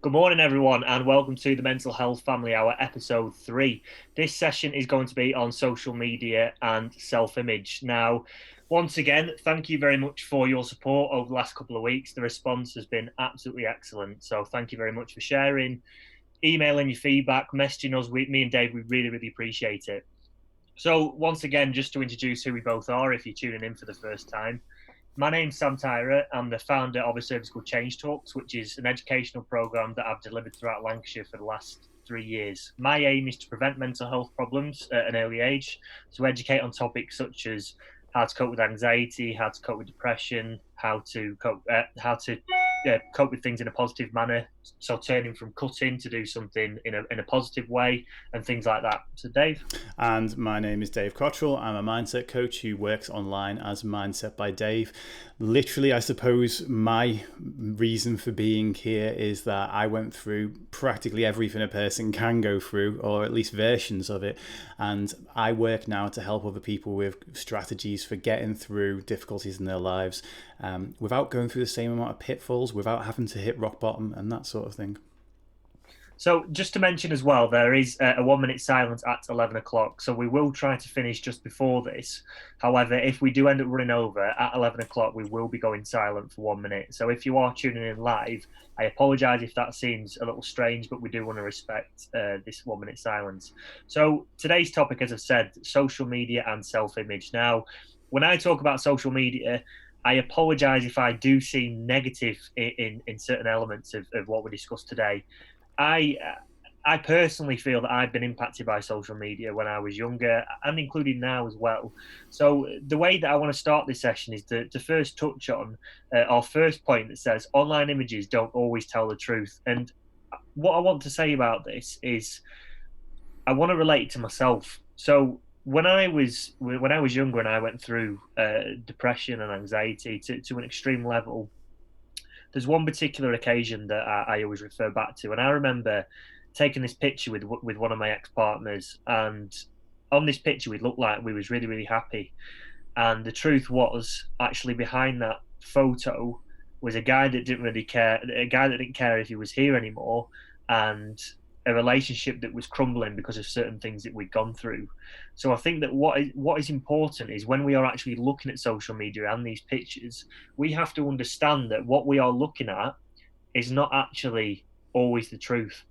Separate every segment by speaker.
Speaker 1: Good morning, everyone, and welcome to the Mental Health Family Hour, episode 3. This session is going to be on social media and self-image. Now, once again, thank you very much for your support over the last couple of weeks. The response has been absolutely excellent. So thank you very much for sharing, emailing your feedback, messaging us. Me and Dave, we really, really appreciate it. So once again, just to introduce who we both are, if you're tuning in for the first time, my name's Sam Tyrer. I'm the founder of a service called Change Talks, which is an educational program that I've delivered throughout Lancashire for the last 3 years. My aim is to prevent mental health problems at an early age, to educate on topics such as how to cope with anxiety, how to cope with depression, how to cope with things in a positive manner. So turning from cutting to do something in a positive way and things like that. So Dave.
Speaker 2: And my name is Dave Cottrell. I'm a mindset coach who works online as Mindset by Dave. Literally, I suppose my reason for being here is that I went through practically everything a person can go through, or at least versions of it. And I work now to help other people with strategies for getting through difficulties in their lives without going through the same amount of pitfalls, without having to hit rock bottom and that sort of thing.
Speaker 1: So just to mention as well, there is a 1 minute silence at 11 o'clock. So we will try to finish just before this. However, if we do end up running over at 11 o'clock, we will be going silent for 1 minute. So if you are tuning in live, I apologise if that seems a little strange, but we do want to respect this 1 minute silence. So today's topic, as I've said, social media and self-image. Now, when I talk about social media, I apologise if I do seem negative in certain elements of what we discussed today. I I personally feel that I've been impacted by social media when I was younger and including now as well. So the way that I want to start this session is to first touch on our first point that says online images don't always tell the truth. And what I want to say about this is I want to relate it to myself. So when I was younger and I went through depression and anxiety to an extreme level, there's one particular occasion that I always refer back to, and I remember taking this picture with one of my ex partners, and on this picture we looked like we was really really happy, and the truth was actually behind that photo was a guy that didn't really care, a guy that didn't care if he was here anymore, and a relationship that was crumbling because of certain things that we'd gone through. So I think that what is important is when we are actually looking at social media and these pictures, we have to understand that what we are looking at is not actually always the truth.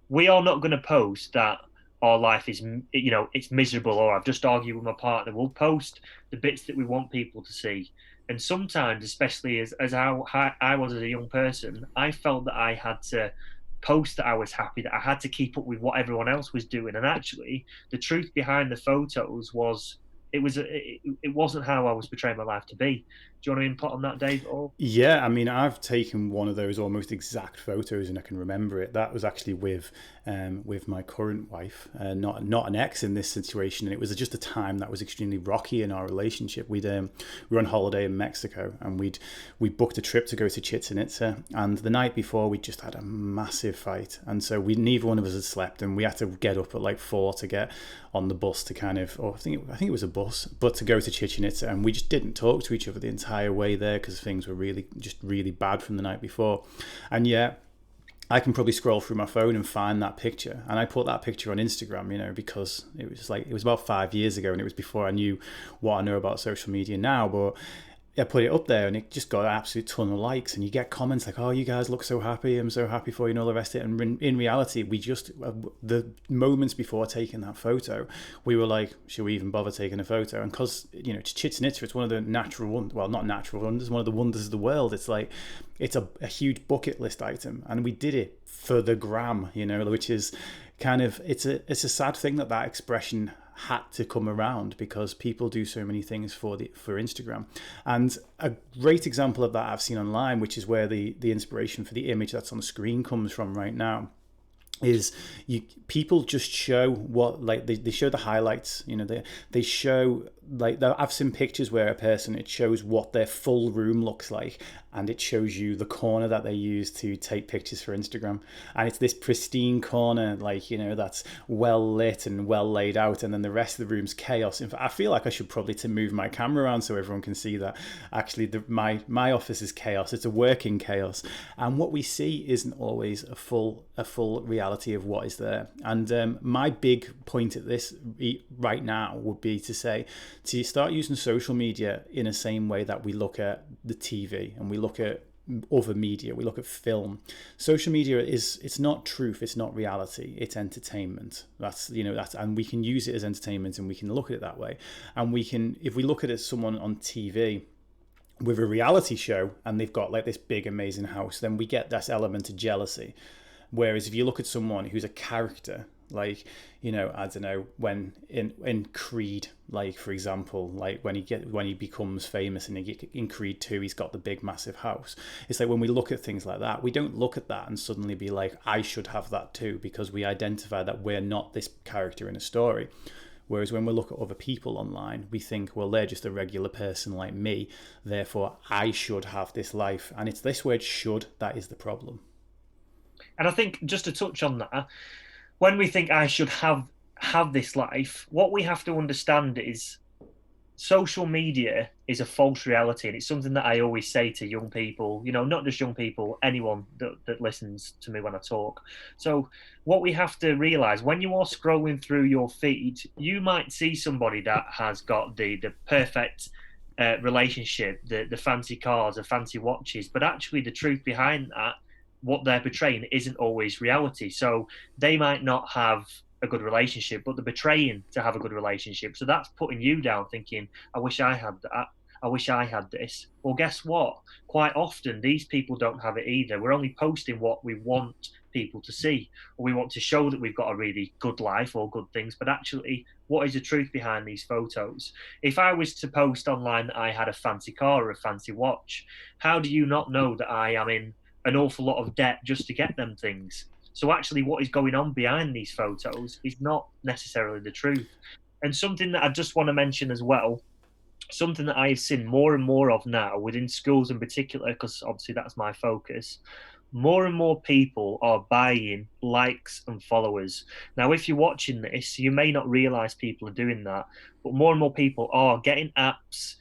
Speaker 1: We are not going to post that our life is, it's miserable, or I've just argued with my partner. We'll post the bits that we want people to see. And sometimes, especially as how I was as a young person, I felt that I had to post that I was happy, that I had to keep up with what everyone else was doing. And actually, the truth behind the photos was it wasn't how I was portraying my life to be. Do you want to input on that, Dave? Or
Speaker 2: Yeah, I mean, I've taken one of those almost exact photos, and I can remember it. That was actually with my current wife, not an ex in this situation, and it was just a time that was extremely rocky in our relationship. We were on holiday in Mexico, and we booked a trip to go to Chichen Itza, and the night before we just had a massive fight, and so neither one of us had slept, and we had to get up at like 4 to get on the bus to I think it was a bus, but to go to Chichen Itza, and we just didn't talk to each other the entire way there because things were really bad from the night before. And yeah, I can probably scroll through my phone and find that picture, and I put that picture on Instagram, because it was about 5 years ago, and it was before I knew what I know about social media now. But I put it up there, and it just got an absolute ton of likes, and you get comments like, "Oh, you guys look so happy. I'm so happy for you," and all the rest of it. And in reality, we just the moments before taking that photo, we were like, "Should we even bother taking a photo?" And because Chichen Itza, it's one of the not natural wonders, one of the wonders of the world. It's like it's a huge bucket list item, and we did it for the gram, which is kind of it's a sad thing that expression had to come around because people do so many things for Instagram. And a great example of that I've seen online, which is where the inspiration for the image that's on the screen comes from right now, is people just show what, like, they show the highlights, they show, like, I've seen pictures where a person, it shows what their full room looks like, and it shows you the corner that they use to take pictures for Instagram, and it's this pristine corner, like, that's well lit and well laid out, and then the rest of the room's chaos. In fact, I feel like I should probably to move my camera around so everyone can see that actually my office is chaos. It's a working chaos, and what we see isn't always a full reality of what is there. And my big point at this right now would be to say, to start using social media in the same way that we look at the TV and we look at other media, we look at film. Social media it's not truth, it's not reality, it's entertainment. That's and we can use it as entertainment, and we can look at it that way. And we can, if we look at it as someone on TV with a reality show and they've got like this big amazing house, then we get this element of jealousy. Whereas if you look at someone who's a character, like, I don't know, when in Creed, like, for example, like when he becomes famous and in Creed 2 he's got the big massive house. It's like when we look at things like that, we don't look at that and suddenly be like, I should have that too, because we identify that we're not this character in a story. Whereas when we look at other people online, we think, well, they're just a regular person like me, therefore I should have this life. And it's this word should that is the problem.
Speaker 1: And I think, just to touch on that, when we think I should have this life, what we have to understand is social media is a false reality, and it's something that I always say to young people, not just young people, anyone that listens to me when I talk. So what we have to realize, when you are scrolling through your feed, you might see somebody that has got the perfect relationship, the fancy cars, the fancy watches, but actually the truth behind that, what they're portraying, isn't always reality. So they might not have a good relationship, but they're betraying to have a good relationship. So that's putting you down, thinking, I wish I had that. I wish I had this. Well, guess what? Quite often, these people don't have it either. We're only posting what we want people to see, or we want to show that we've got a really good life or good things. But actually, what is the truth behind these photos? If I was to post online that I had a fancy car or a fancy watch, how do you not know that I am in an awful lot of debt just to get them things? So actually, what is going on behind these photos is not necessarily the truth. And something that I just want to mention as well, something that I've seen more and more of now within schools in particular, because obviously that's my focus, more and more people are buying likes and followers. Now, if you're watching this, you may not realize people are doing that, but more and more people are getting apps,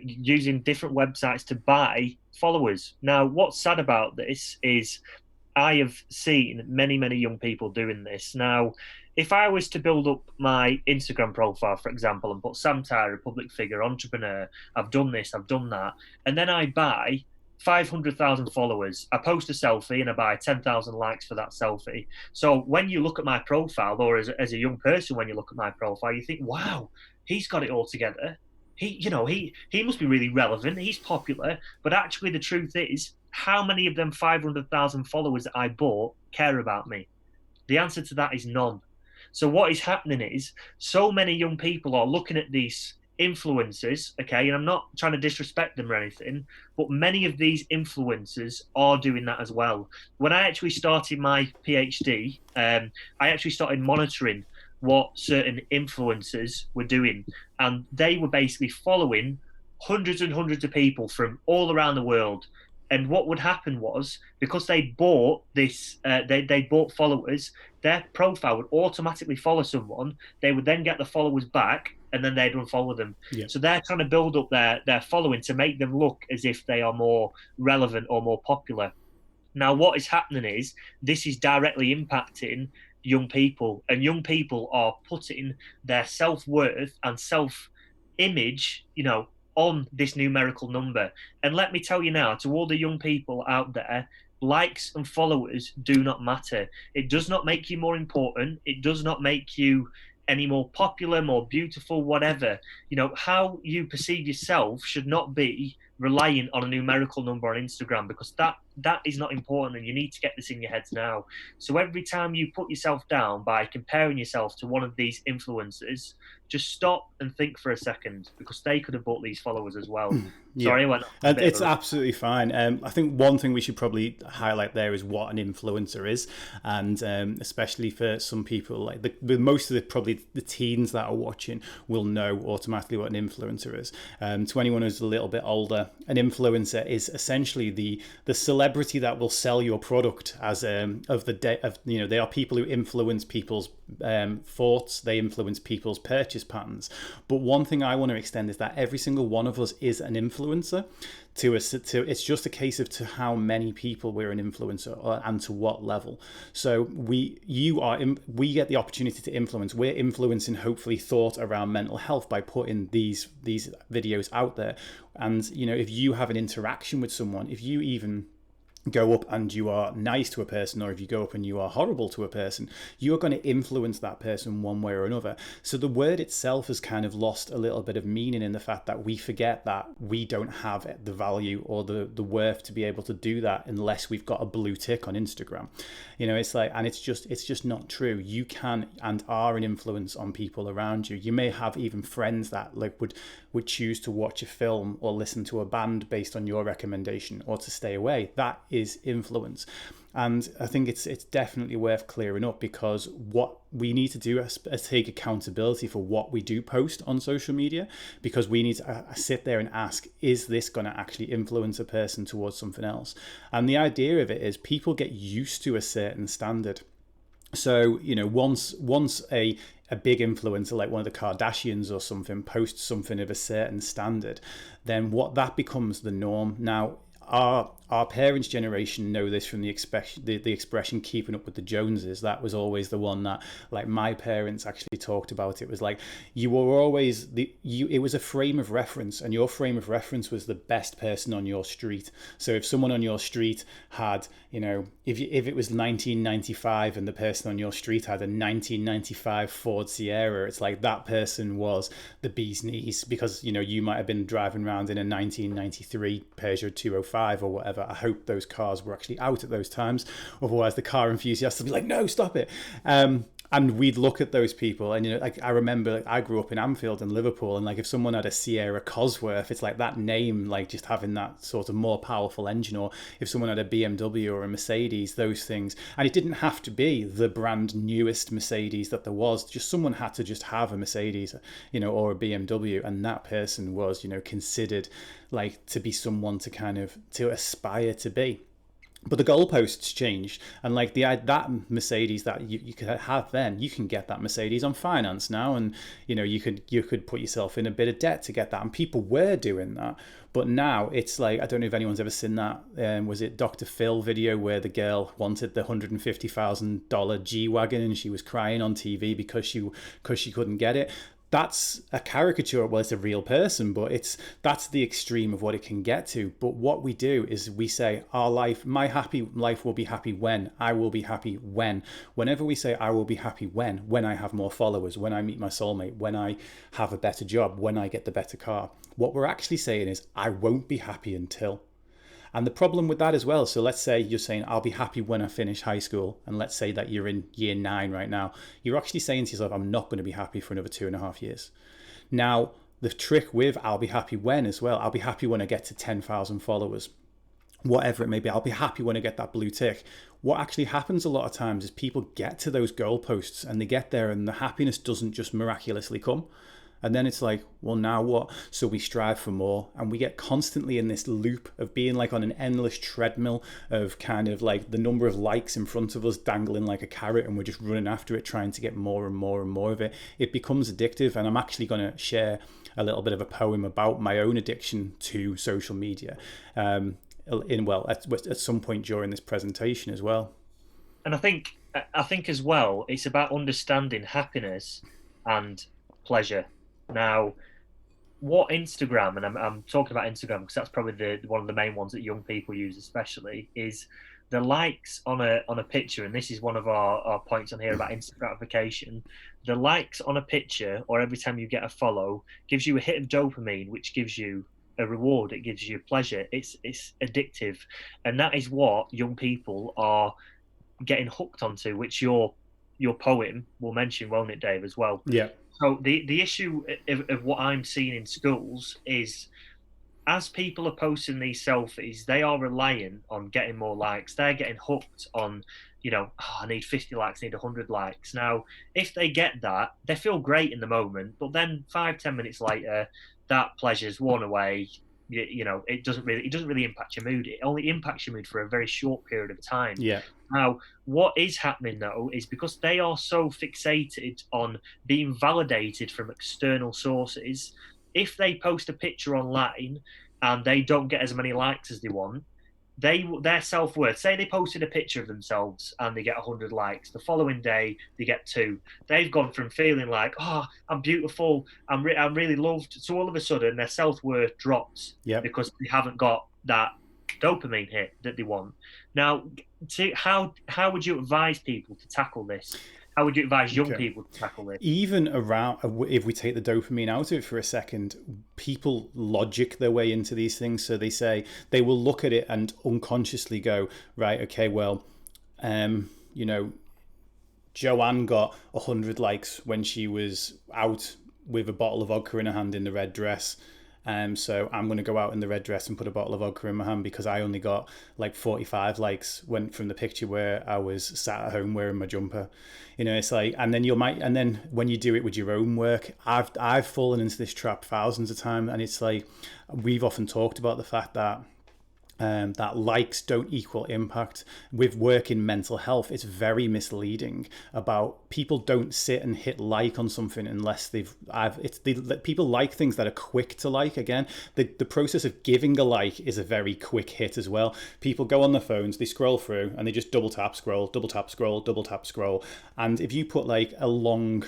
Speaker 1: using different websites to buy followers. Now, what's sad about this is I have seen many, many young people doing this. Now, if I was to build up my Instagram profile, for example, and put Sam Tyrer, public figure, entrepreneur, I've done this, I've done that, and then I buy 500,000 followers, I post a selfie and I buy 10,000 likes for that selfie. So when you look at my profile, or as a young person, when you look at my profile, you think, wow, he's got it all together. He must be really relevant. He's popular. But actually, the truth is, how many of them 500,000 followers that I bought care about me? The answer to that is none. So what is happening is, so many young people are looking at these influencers, okay, and I'm not trying to disrespect them or anything, but many of these influencers are doing that as well. When I actually started my PhD, I actually started monitoring what certain influencers were doing, and they were basically following hundreds and hundreds of people from all around the world. And what would happen was, because they bought this, they bought followers, their profile would automatically follow someone. They would then get the followers back, and then they'd unfollow them. Yeah. So they're trying to build up their following to make them look as if they are more relevant or more popular. Now, what is happening is, this is directly impacting young people, and young people are putting their self-worth and self-image, on this numerical number. And let me tell you now, to all the young people out there, likes and followers do not matter. It does not make you more important. It does not make you any more popular, more beautiful, whatever. How you perceive yourself should not be relying on a numerical number on Instagram, because that that is not important, and you need to get this in your heads now. So every time you put yourself down by comparing yourself to one of these influencers, just stop and think for a second, because they could have bought these followers as well.
Speaker 2: Yeah,
Speaker 1: Sorry, I went on a
Speaker 2: and
Speaker 1: bit of
Speaker 2: it's
Speaker 1: a.
Speaker 2: absolutely fine. I think one thing we should probably highlight there is what an influencer is, and especially for some people, like most of probably the teens that are watching will know automatically what an influencer is. To anyone who's a little bit older, an influencer is essentially the celebrity that will sell your product as of the day of, you know, they are people who influence people's thoughts, they influence people's purchase patterns. But one thing I want to extend is that every single one of us is an influencer. It's just a case of to how many people we're an influencer, and to what level. So we get the opportunity to influence. We're influencing hopefully thought around mental health by putting these videos out there. And you know, if you have an interaction with someone, if you even go up and you are nice to a person, or if you go up and you are horrible to a person, you're going to influence that person one way or another. So the word itself has kind of lost a little bit of meaning in the fact that we forget that we don't have the value or the worth to be able to do that unless we've got a blue tick on Instagram. You know, it's like, and it's just not true. You can and are an influence on people around you. You may have even friends that like would choose to watch a film or listen to a band based on your recommendation, or to stay away. That is influence. And I think it's definitely worth clearing up, because what we need to do is take accountability for what we do post on social media, because we need to sit there and ask, is this going to actually influence a person towards something else? And the idea of it is people get used to a certain standard. So, you know, once a big influencer like one of the Kardashians or something posts something of a certain standard, then what that becomes the norm. Now, our parents' generation know this from the expression keeping up with the Joneses. That was always the one that, like, my parents actually talked about. It was like you were always it was a frame of reference, and your frame of reference was the best person on your street. So if someone on your street had, you know, if it was 1995 and the person on your street had a 1995 Ford Sierra, it's like that person was the bee's knees, because, you know, you might have been driving around in a 1993 Peugeot 205 or whatever. I hope those cars were actually out at those times. Otherwise, the car enthusiasts would be like, no, stop it. And we'd look at those people, and, you know, like I remember, like, I grew up in Anfield and Liverpool, and like if someone had a Sierra Cosworth, it's like that name, like just having that sort of more powerful engine. Or if someone had a BMW or a Mercedes, those things. And it didn't have to be the brand newest Mercedes that there was. Just someone had to just have a Mercedes, you know, or a BMW, and that person was, you know, considered like to be someone to kind of to aspire to be. But the goalposts changed, and like that Mercedes that you could have then, you can get that Mercedes on finance now, and you know you could put yourself in a bit of debt to get that, and people were doing that. But now it's like, I don't know if anyone's ever seen that. Was it Dr. Phil video where the girl wanted the $150,000 G-Wagon and she was crying on TV because she couldn't get it? That's a caricature. Well, it's a real person, but that's the extreme of what it can get to. But what we do is we say my happy life will be happy when I will be happy when. Whenever we say I will be happy when I have more followers, when I meet my soulmate, when I have a better job, when I get the better car, what we're actually saying is I won't be happy until. And the problem with that as well, so let's say you're saying, I'll be happy when I finish high school. And let's say that you're in year 9 right now. You're actually saying to yourself, I'm not going to be happy for another 2.5 years. Now, the trick with I'll be happy when as well, I'll be happy when I get to 10,000 followers. Whatever it may be, I'll be happy when I get that blue tick. What actually happens a lot of times is people get to those goalposts and they get there and the happiness doesn't just miraculously come. And then it's like, well, now what? So we strive for more, and we get constantly in this loop of being like on an endless treadmill of kind of like the number of likes in front of us dangling like a carrot, and we're just running after it, trying to get more and more and more of it. It becomes addictive. And I'm actually going to share a little bit of a poem about my own addiction to social media at some point during this presentation as well.
Speaker 1: And I think as well, it's about understanding happiness and pleasure. Now, what Instagram, and I'm talking about Instagram because that's probably one of the main ones that young people use, especially, is the likes on a picture. And this is one of our points on here about instant gratification. The likes on a picture, or every time you get a follow, gives you a hit of dopamine, which gives you a reward, it gives you pleasure. It's addictive, and that is what young people are getting hooked onto, which your poem will mention, won't it, Dave, as well?
Speaker 2: Yeah.
Speaker 1: So the issue of what I'm seeing in schools is, as people are posting these selfies, they are relying on getting more likes. They're getting hooked on, oh, I need 50 likes, I need 100 likes. Now, if they get that, they feel great in the moment, but then 5, 10 minutes later, that pleasure's worn away. It doesn't really impact your mood. It only impacts your mood for a very short period of time.
Speaker 2: Yeah.
Speaker 1: Now, what is happening though is, because they are so fixated on being validated from external sources, if they post a picture online and they don't get as many likes as they want, their self-worth, say they posted a picture of themselves and they get 100 likes, the following day they get 2, they've gone from feeling like, oh, I'm beautiful, I'm really loved, so all of a sudden their self-worth drops
Speaker 2: Yep.
Speaker 1: because they haven't got that dopamine hit that they want. Now, how would you advise people to tackle this? How would you advise young
Speaker 2: Okay.
Speaker 1: people to tackle this?
Speaker 2: Even around, if we take the dopamine out of it for a second, people logic their way into these things. So they will look at it and unconsciously go, right, okay, well, you know, Joanne got 100 likes when she was out with a bottle of vodka in her hand in the red dress. So I'm going to go out in the red dress and put a bottle of vodka in my hand because I only got like 45 likes went from the picture where I was sat at home wearing my jumper. It's like, and then when you do it with your own work, I've fallen into this trap thousands of times, and it's like, we've often talked about the fact that that likes don't equal impact. With work in mental health, it's very misleading about, people don't sit and hit like on something unless people like things that are quick to like. Again, the process of giving a like is a very quick hit as well. People go on their phones, they scroll through, and they just double tap scroll, double tap scroll, double tap scroll. And if you put like a long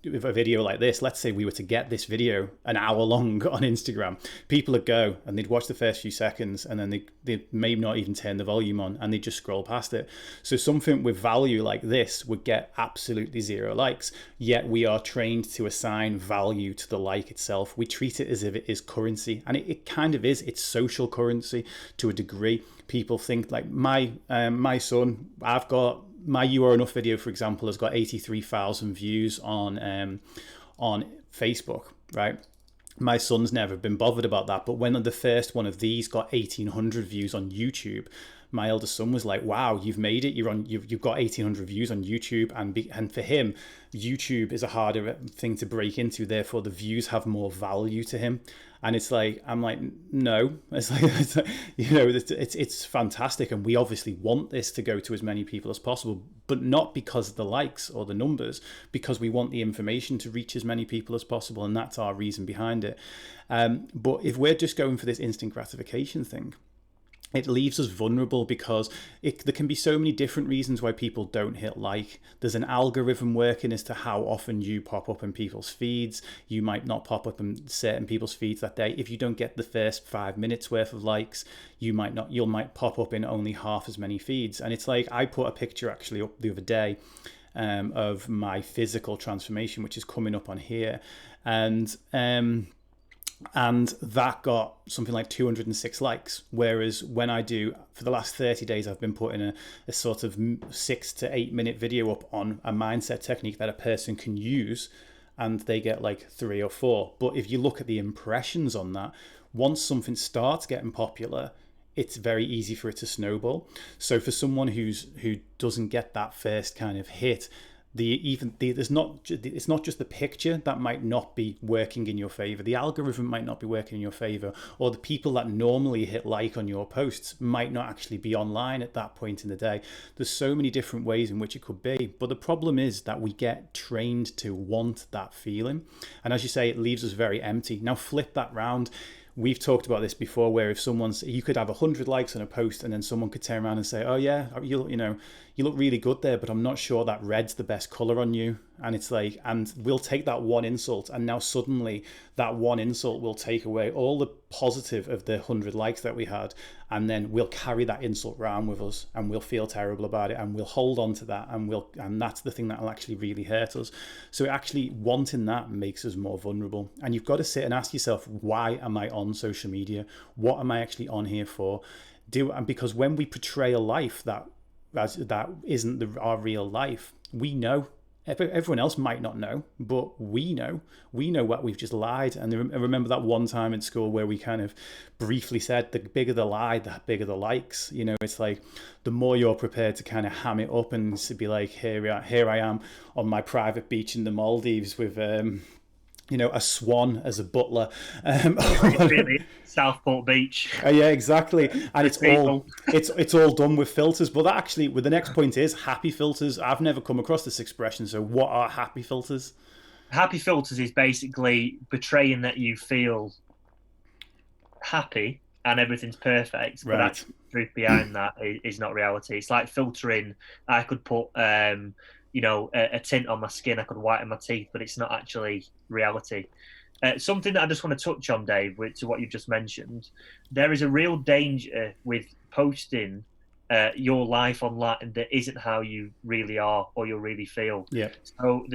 Speaker 2: video like this, let's say we were to get this video an hour long on Instagram, people would go and they'd watch the first few seconds, and then they may not even turn the volume on, and they'd just scroll past it. So something with value like this would get absolutely 0 likes, yet we are trained to assign value to the like itself. We treat it as if it is currency, and it kind of is. It's social currency to a degree. People think like my son, my You Are Enough video, for example, has got 83,000 views on Facebook, right? My son's never been bothered about that, but when the first one of these got 1,800 views on YouTube, my eldest son was like, "Wow, you've made it! You've got 1,800 views on YouTube," and for him, YouTube is a harder thing to break into. Therefore, the views have more value to him. And it's like, I'm like, no, it's fantastic, and we obviously want this to go to as many people as possible, but not because of the likes or the numbers, because we want the information to reach as many people as possible, and that's our reason behind it. But if we're just going for this instant gratification thing, it leaves us vulnerable, because there can be so many different reasons why people don't hit like. There's an algorithm working as to how often you pop up in people's feeds. You might not pop up in certain people's feeds that day. If you don't get the first 5 minutes worth of likes, you might pop up in only half as many feeds. And it's like, I put a picture actually up the other day of my physical transformation, which is coming up on here. And that got something like 206 likes, whereas when I do, for the last 30 days, I've been putting a sort of 6 to 8 minute video up on a mindset technique that a person can use, and they get like 3 or 4. But if you look at the impressions on that, once something starts getting popular, it's very easy for it to snowball. So for someone who doesn't get that first kind of hit, it's not just the picture that might not be working in your favor. The algorithm might not be working in your favor, or the people that normally hit like on your posts might not actually be online at that point in the day. There's so many different ways in which it could be, but the problem is that we get trained to want that feeling, and as you say, it leaves us very empty. Now flip that round. We've talked about this before, where if you could have 100 likes on a post, and then someone could turn around and say, "Oh yeah, you look really good there, but I'm not sure that red's the best color on you." And it's like, and we'll take that one insult, and now suddenly that one insult will take away all the positive of the 100 likes that we had, and then we'll carry that insult around with us, and we'll feel terrible about it, and we'll hold on to that, and that's the thing that'll actually really hurt us. So actually wanting that makes us more vulnerable. And you've got to sit and ask yourself, why am I on social media? What am I actually on here for? And because when we portray a life that isn't our real life, we know. Everyone else might not know, but we know what we've just lied. And I remember that one time in school where we kind of briefly said, the bigger the lie, the bigger the likes. It's like the more you're prepared to kind of ham it up and to be like, here I am on my private beach in the Maldives with a swan as a butler.
Speaker 1: Really, Southport Beach.
Speaker 2: Yeah, exactly. And it's all done with filters. But that actually, the next point is happy filters. I've never come across this expression. So what are happy filters?
Speaker 1: Happy filters is basically portraying that you feel happy and everything's perfect, but actually the truth behind that is not reality. It's like filtering. I could put a tint on my skin, I could whiten my teeth, but it's not actually reality. Something that I just want to touch on, Dave, to what you've just mentioned, there is a real danger with posting your life online that isn't how you really are or you really feel.
Speaker 2: Yeah.
Speaker 1: So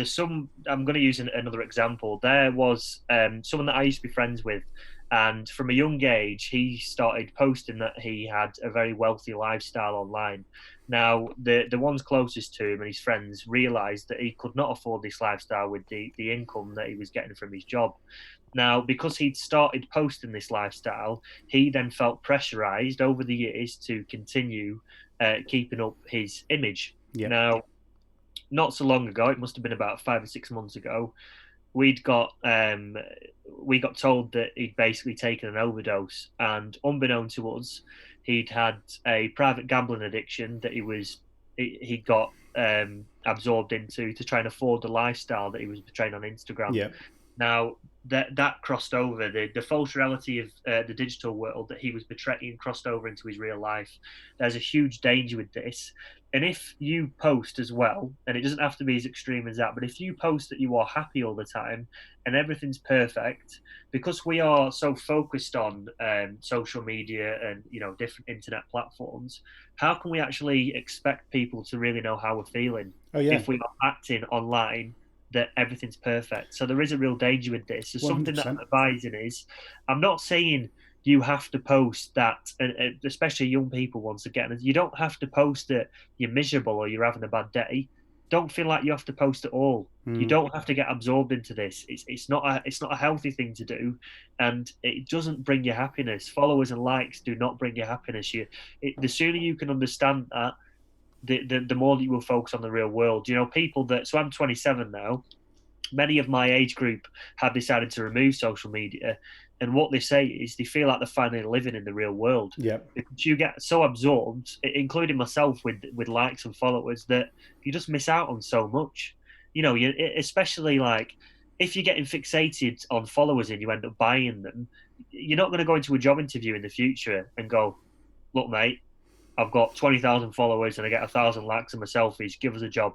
Speaker 1: I'm going to use another example. There was someone that I used to be friends with, and from a young age, he started posting that he had a very wealthy lifestyle online. Now, the ones closest to him and his friends realised that he could not afford this lifestyle with the income that he was getting from his job. Now, because he'd started posting this lifestyle, he then felt pressurised over the years to continue keeping up his image.
Speaker 2: Yep.
Speaker 1: Now, not so long ago, it must have been about 5 or 6 months ago, we got told that he'd basically taken an overdose, and unbeknown to us, he'd had a private gambling addiction that he got absorbed into to try and afford the lifestyle that he was portraying on Instagram.
Speaker 2: Yeah.
Speaker 1: Now that crossed over the false reality of the digital world that he was portraying crossed over into his real life. There's a huge danger with this. And if you post as well, and it doesn't have to be as extreme as that, but if you post that you are happy all the time and everything's perfect, because we are so focused on social media and different internet platforms, how can we actually expect people to really know how we're feeling if we are acting online that everything's perfect? So there is a real danger with this. So
Speaker 2: 100%.
Speaker 1: Something that I'm advising is, I'm not saying you have to post that, especially young people, once again, you don't have to post that you're miserable or you're having a bad day. Don't feel like you have to post it all. You don't have to get absorbed into this. It's not a healthy thing to do, and it doesn't bring you happiness. Followers and likes do not bring you happiness. The sooner you can understand that, the more that you will focus on the real world. People that, so I'm 27 now, many of my age group have decided to remove social media, and what they say is they feel like they're finally living in the real world.
Speaker 2: Yeah.
Speaker 1: Because you get so absorbed, including myself, with likes and followers, that you just miss out on so much. Especially like if you're getting fixated on followers and you end up buying them, you're not going to go into a job interview in the future and go, look, mate, I've got 20,000 followers and I get 1,000 likes on my selfies, give us a job.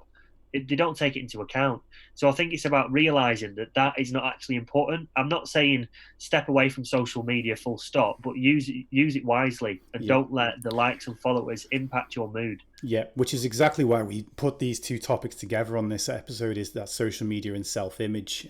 Speaker 1: They don't take it into account. So I think it's about realizing that is not actually important. I'm not saying step away from social media full stop, but use it wisely and don't let the likes and followers impact your mood.
Speaker 2: Yeah, which is exactly why we put these two topics together on this episode, is that social media and self-image.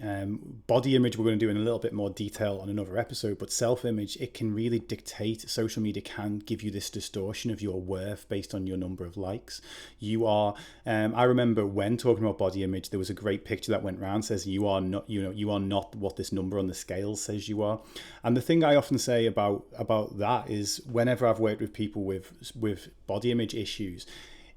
Speaker 2: Body image we're going to do in a little bit more detail on another episode, but self-image, it can really dictate. Social media can give you this distortion of your worth based on your number of likes. You are, I remember when talking about body image, there was a great picture that went around, says you are not what this number on the scale says you are. And the thing I often say about that is, whenever I've worked with people with body image issues,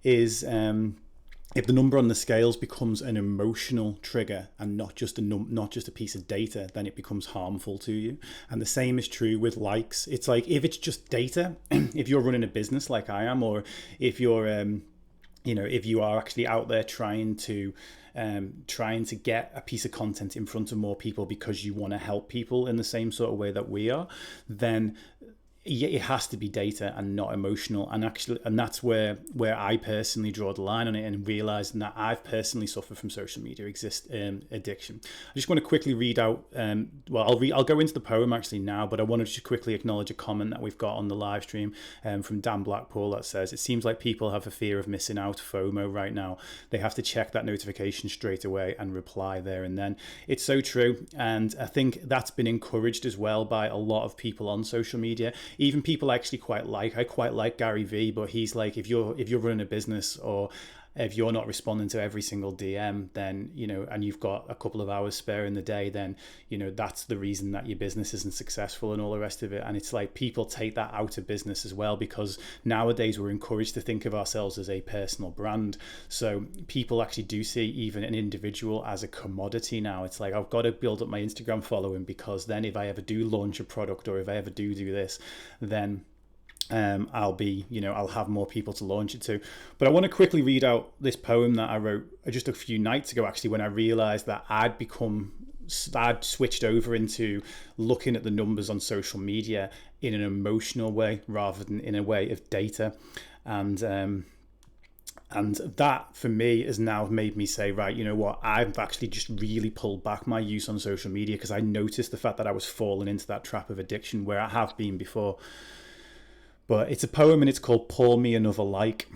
Speaker 2: is if the number on the scales becomes an emotional trigger and not just a piece of data, then it becomes harmful to you. And the same is true with likes. It's like, if it's just data, if you're running a business like I am, or if you're if you are actually out there trying to get a piece of content in front of more people because you want to help people in the same sort of way that we are, then it has to be data and not emotional. And actually, and that's where I personally draw the line on it, and realizing that I've personally suffered from social media addiction. I just want to quickly read out, I'll go into the poem actually now, but I wanted to quickly acknowledge a comment that we've got on the live stream from Dan Blackpool that says, "It seems like people have a fear of missing out, FOMO, right now. They have to check that notification straight away and reply there and then." It's so true. And I think that's been encouraged as well by a lot of people on social media. Even people I quite like Gary Vee, but he's like, if you're running a business, or if you're not responding to every single DM, then, and you've got a couple of hours spare in the day, then, that's the reason that your business isn't successful and all the rest of it. And it's like people take that out of business as well, because nowadays we're encouraged to think of ourselves as a personal brand. So people actually do see even an individual as a commodity now. It's like, I've got to build up my Instagram following, because then if I ever do launch a product, or if I ever do this, then I'll have more people to launch it to. But I want to quickly read out this poem that I wrote just a few nights ago, actually, when I realized that I'd switched over into looking at the numbers on social media in an emotional way rather than in a way of data. And that for me has now made me say, right, you know what, I've actually just really pulled back my use on social media, because I noticed the fact that I was falling into that trap of addiction where I have been before. But it's a poem, and it's called "Pour Me Another Like."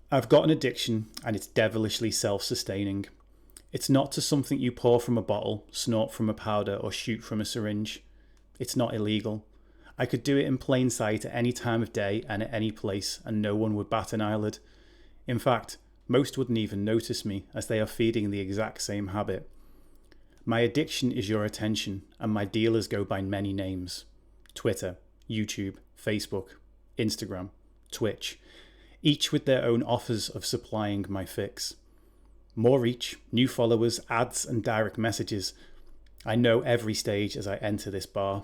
Speaker 2: I've got an addiction, and it's devilishly self-sustaining. It's not to something you pour from a bottle, snort from a powder, or shoot from a syringe. It's not illegal. I could do it in plain sight at any time of day and at any place, and no one would bat an eyelid. In fact, most wouldn't even notice me, as they are feeding the exact same habit. My addiction is your attention, and my dealers go by many names: Twitter, YouTube, Facebook, Instagram, Twitch, each with their own offers of supplying my fix. More reach, new followers, ads and direct messages. I know every stage as I enter this bar.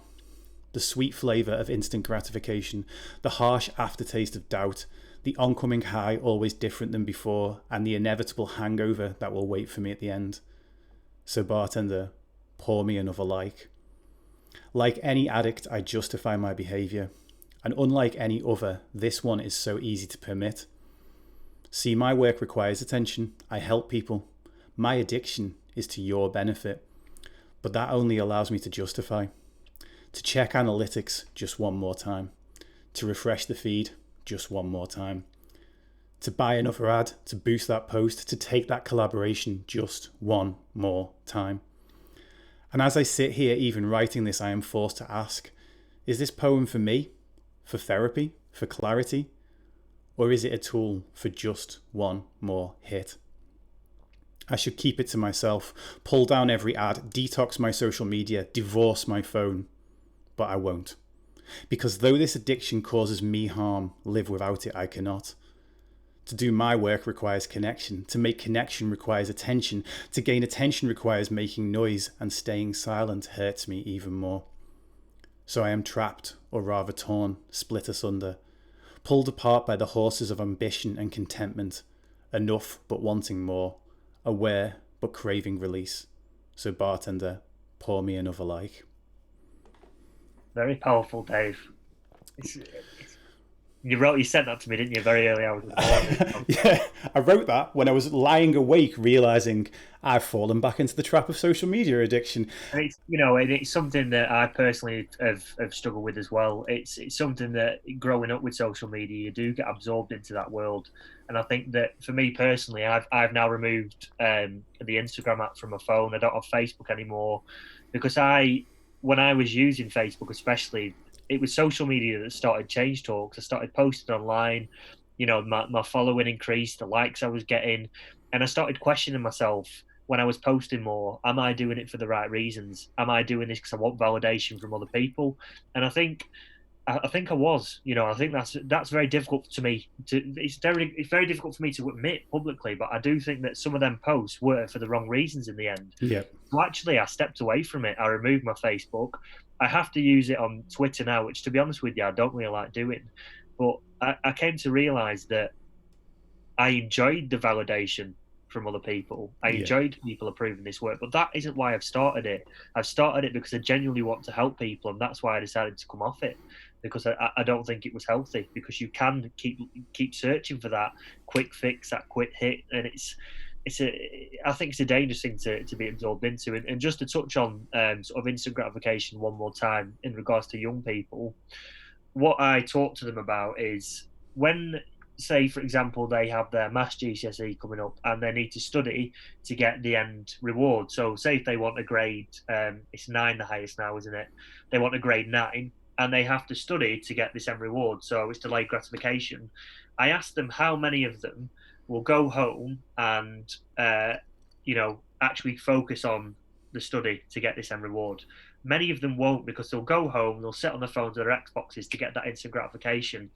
Speaker 2: The sweet flavour of instant gratification, the harsh aftertaste of doubt, the oncoming high always different than before, and the inevitable hangover that will wait for me at the end. So bartender, pour me another like. Like any addict, I justify my behaviour. And unlike any other, this one is so easy to permit. See, my work requires attention. I help people. My addiction is to your benefit. But that only allows me to justify. To check analytics just one more time. To refresh the feed just one more time. To buy another ad, to boost that post, to take that collaboration just one more time. And as I sit here even writing this, I am forced to ask, is this poem for me? For therapy? For clarity? Or is it a tool for just one more hit? I should keep it to myself, pull down every ad, detox my social media, divorce my phone. But I won't. Because though this addiction causes me harm, live without it I cannot. To do my work requires connection. To make connection requires attention. To gain attention requires making noise, and staying silent hurts me even more. So I am trapped, or rather torn, split asunder, pulled apart by the horses of ambition and contentment, enough but wanting more, aware but craving release. So bartender, pour me another like.
Speaker 1: Very powerful, Dave. You sent that to me, didn't you? Very early hours of the morning.
Speaker 2: Yeah, I wrote that when I was lying awake, realizing I've fallen back into the trap of social media addiction.
Speaker 1: And it's something that I personally have struggled with as well. It's something that growing up with social media, you do get absorbed into that world. And I think that for me personally, I've now removed the Instagram app from my phone. I don't have Facebook anymore, because when I was using Facebook especially, it was social media that started Change Talks. I started posting online, my following increased, the likes I was getting, and I started questioning myself when I was posting more. Am I doing it for the right reasons? Am I doing this because I want validation from other people? And I think I was. I think that's very difficult to me. It's very difficult for me to admit publicly, but I do think that some of them posts were for the wrong reasons in the end.
Speaker 2: Yeah.
Speaker 1: So actually, I stepped away from it. I removed my Facebook. I have to use it on Twitter now, which, to be honest with you, I don't really like doing. But I came to realise that I enjoyed the validation from other people. I enjoyed people approving this work, but that isn't why I've started it. I've started it because I genuinely want to help people, and that's why I decided to come off it. because I don't think it was healthy, because you can keep searching for that quick fix, that quick hit, and I think it's a dangerous thing to be absorbed into. And just to touch on sort of instant gratification one more time in regards to young people, what I talk to them about is when, say, for example, they have their maths GCSE coming up and they need to study to get the end reward. So, say if they want a grade, it's 9 the highest now, isn't it? They want a grade 9 and they have to study to get this end reward. So, it's delayed gratification. I ask them how many of them will go home and, actually focus on the study to get this end reward. Many of them won't, because they'll go home, they'll sit on their phones or their Xboxes to get that instant gratification.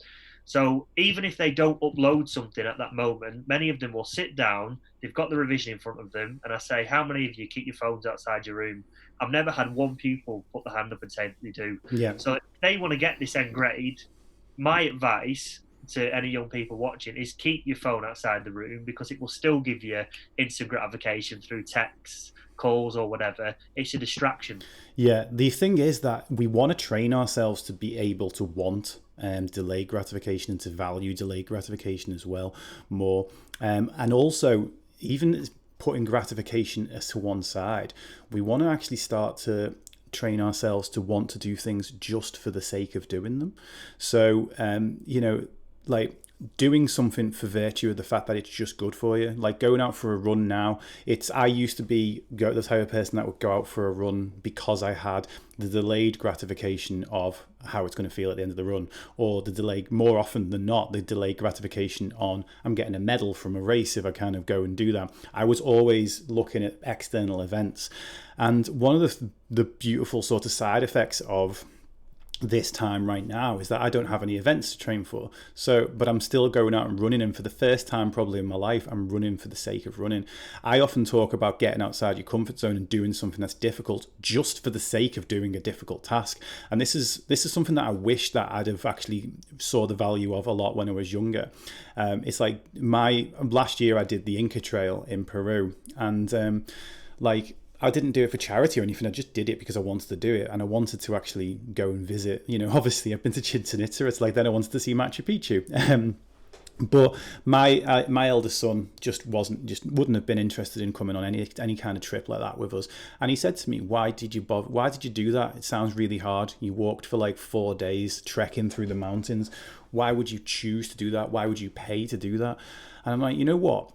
Speaker 1: So even if they don't upload something at that moment, many of them will sit down, they've got the revision in front of them, and I say, how many of you keep your phones outside your room? I've never had one pupil put their hand up and say they do.
Speaker 2: Yeah.
Speaker 1: So if they want to get this end grade, my advice to any young people watching is keep your phone outside the room, because it will still give you instant gratification through texts, calls, or whatever. It's a distraction.
Speaker 2: Yeah, the thing is that we want to train ourselves to be able to want delayed gratification and to value delayed gratification as well more. And also, even putting gratification as to one side, we want to actually start to train ourselves to want to do things just for the sake of doing them. So, like doing something for virtue of the fact that it's just good for you, like going out for a run now. I used to be the type of person that would go out for a run because I had the delayed gratification of how it's going to feel at the end of the run, or the delayed, more often than not, the delayed gratification on I'm getting a medal from a race if I kind of go and do that. I was always looking at external events. And one of the beautiful sort of side effects of this time right now is that I don't have any events to train for. But I'm still going out and running, and for the first time probably in my life, I'm running for the sake of running. I often talk about getting outside your comfort zone and doing something that's difficult just for the sake of doing a difficult task. And this is something that I wish that I'd have actually saw the value of a lot when I was younger. It's like last year I did the Inca Trail in Peru, and I didn't do it for charity or anything. I just did it because I wanted to do it, and I wanted to actually go and visit. Obviously I've been to Chichen Itza. It's like then I wanted to see Machu Picchu. But my eldest son just wouldn't have been interested in coming on any kind of trip like that with us. And he said to me, "Why did you bother? Why did you do that? It sounds really hard. You walked for like 4 days trekking through the mountains. Why would you choose to do that? Why would you pay to do that?" And I'm like, you know what?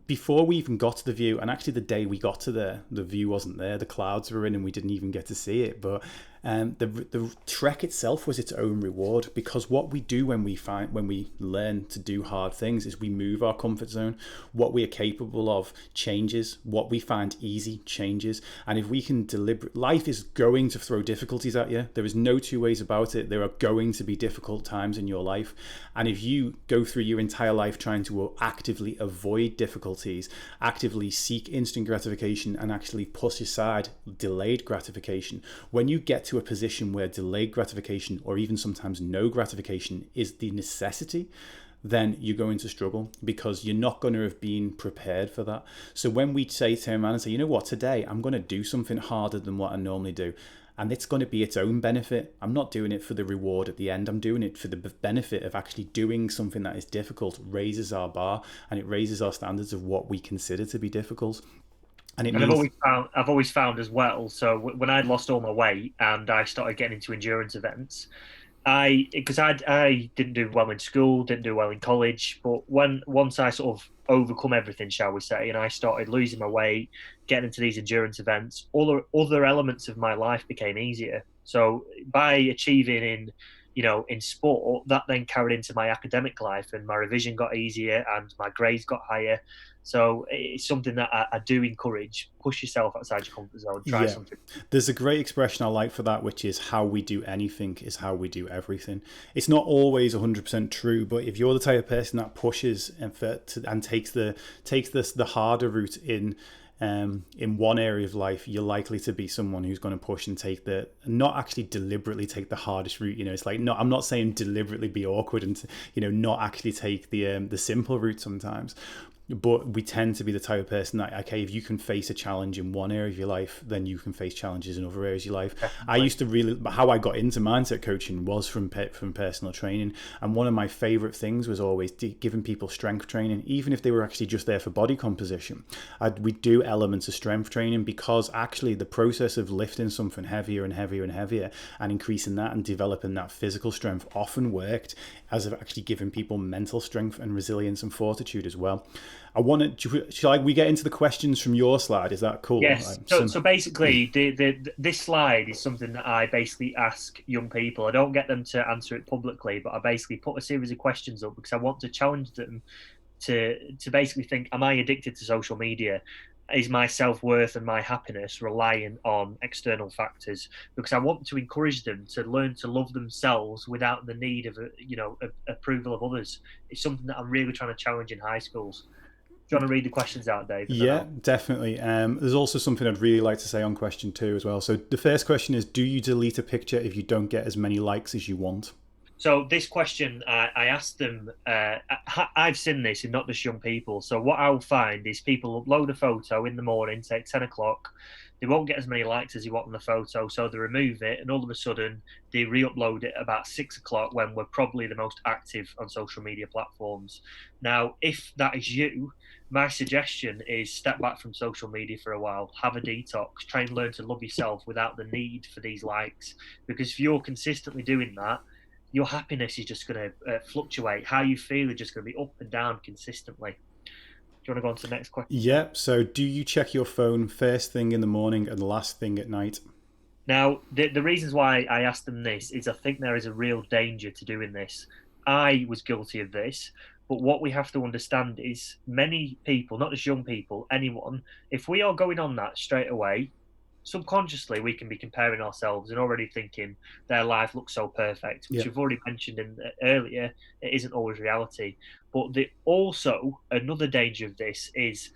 Speaker 2: Before we even got to the view, and actually the day we got to there, the view wasn't there. The clouds were in and we didn't even get to see it. But the trek itself was its own reward, because what we do when we learn to do hard things is we move our comfort zone. What we are capable of changes. What we find easy changes. And if we can life is going to throw difficulties at you. There is no two ways about it. There are going to be difficult times in your life. And if you go through your entire life trying to actively avoid difficulties, actively seek instant gratification, and actually push aside delayed gratification, when you get to a position where delayed gratification, or even sometimes no gratification, is the necessity, then you're going to struggle, because you're not going to have been prepared for that. So when we say to a man and say, you know what, today I'm going to do something harder than what I normally do, and it's going to be its own benefit. I'm not doing it for the reward at the end. I'm doing it for the benefit of actually doing something that is difficult. Raises our bar, and it raises our standards of what we consider to be difficult. And
Speaker 1: I've always found as well. So when I lost all my weight and I started getting into endurance events, I didn't do well in school, didn't do well in college, but once I sort of overcome everything, shall we say, and I started losing my weight, getting into these endurance events, all the other elements of my life became easier. So by achieving in sport, that then carried into my academic life, and my revision got easier and my grades got higher. So it's something that I do encourage. Push yourself outside your comfort zone. Try something.
Speaker 2: There's a great expression I like for that, which is how we do anything is how we do everything. It's not always 100% true, but if you're the type of person that pushes and takes the harder route in one area of life, you're likely to be someone who's going to push and not actually deliberately take the hardest route. It's like, I'm not saying deliberately be awkward and not actually take the simple route sometimes, But we tend to be the type of person that, okay, if you can face a challenge in one area of your life, then you can face challenges in other areas of your life. I
Speaker 1: Definitely.
Speaker 2: used to really, how I got into mindset coaching was from personal training. And one of my favorite things was always giving people strength training, even if they were actually just there for body composition. We do elements of strength training, because actually the process of lifting something heavier and heavier and heavier and increasing that and developing that physical strength often worked as of actually giving people mental strength and resilience and fortitude as well. I want to. Shall we get into the questions from your slide? Is that cool?
Speaker 1: Yes. So basically, this slide is something that I basically ask young people. I don't get them to answer it publicly, but I basically put a series of questions up because I want to challenge them to basically think: am I addicted to social media? Is my self-worth and my happiness relying on external factors? Because I want to encourage them to learn to love themselves without the need of approval of others. It's something that I'm really trying to challenge in high schools. Do you want to read the questions out, Dave? And then
Speaker 2: Yeah,
Speaker 1: I'll...
Speaker 2: definitely. There's also something I'd really like to say on question 2 as well. So the first question is, do you delete a picture if you don't get as many likes as you want?
Speaker 1: So this question, I asked them. I've seen this in not just young people. So what I'll find is people upload a photo in the morning, say 10 o'clock. They won't get as many likes as you want on the photo, so they remove it, and all of a sudden they re-upload it about 6 o'clock when we're probably the most active on social media platforms. Now, if that is you, my suggestion is step back from social media for a while, have a detox, try and learn to love yourself without the need for these likes. Because if you're consistently doing that, your happiness is just going to fluctuate. How you feel is just going to be up and down consistently. Do you want to go on to the next question?
Speaker 2: Yeah. So do you check your phone first thing in the morning and last thing at night?
Speaker 1: Now, the reasons why I asked them this is I think there is a real danger to doing this. I was guilty of this, but what we have to understand is many people, not just young people, anyone, if we are going on that straight away, subconsciously we can be comparing ourselves and already thinking their life looks so perfect, which
Speaker 2: Yeah.
Speaker 1: we've already mentioned in earlier. It isn't always reality. But also another danger of this is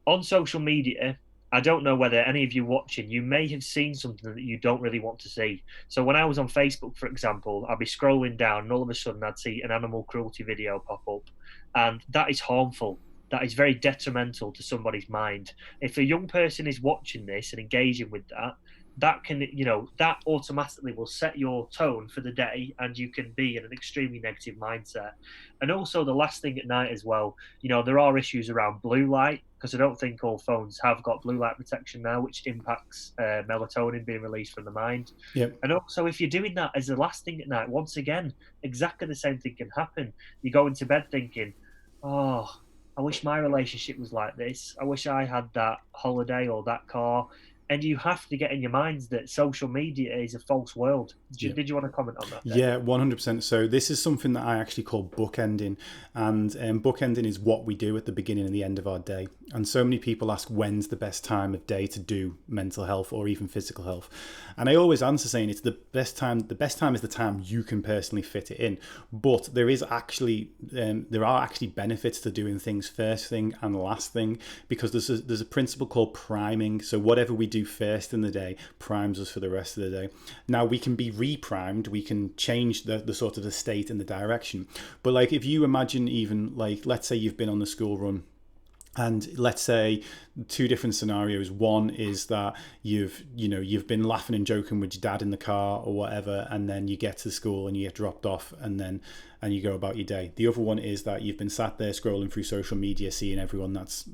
Speaker 1: on social media. I don't know whether any of you watching, you may have seen something that you don't really want to see. So when I was on Facebook, for example, I'd be scrolling down and all of a sudden I'd see an animal cruelty video pop up. And that is harmful. That is very detrimental to somebody's mind. If a young person is watching this and engaging with that, that can, that automatically will set your tone for the day and you can be in an extremely negative mindset. And also the last thing at night as well, there are issues around blue light because I don't think all phones have got blue light protection now, which impacts melatonin being released from the mind.
Speaker 2: Yep.
Speaker 1: And also, if you're doing that as the last thing at night, once again, exactly the same thing can happen. You go into bed thinking, oh, I wish my relationship was like this. I wish I had that holiday or that car. And you have to get in your minds that social media is a false world.
Speaker 2: Yeah.
Speaker 1: Did you want to comment on that, Dave?
Speaker 2: Yeah, 100%. So this is something that I actually call bookending, and bookending is what we do at the beginning and the end of our day. And so many people ask when's the best time of day to do mental health or even physical health, and I always answer saying it's the best time. The best time is the time you can personally fit it in. But there are actually benefits to doing things first thing and last thing, because there's a principle called priming. So whatever we do first in the day primes us for the rest of the day. Now we can be reprimed, we can change the sort of the state and the direction. But like if you imagine, even like, let's say you've been on the school run, and let's say two different scenarios. One is that you've been laughing and joking with your dad in the car or whatever, and then you get to school and you get dropped off, and you go about your day. The other one is that you've been sat there scrolling through social media, seeing everyone that's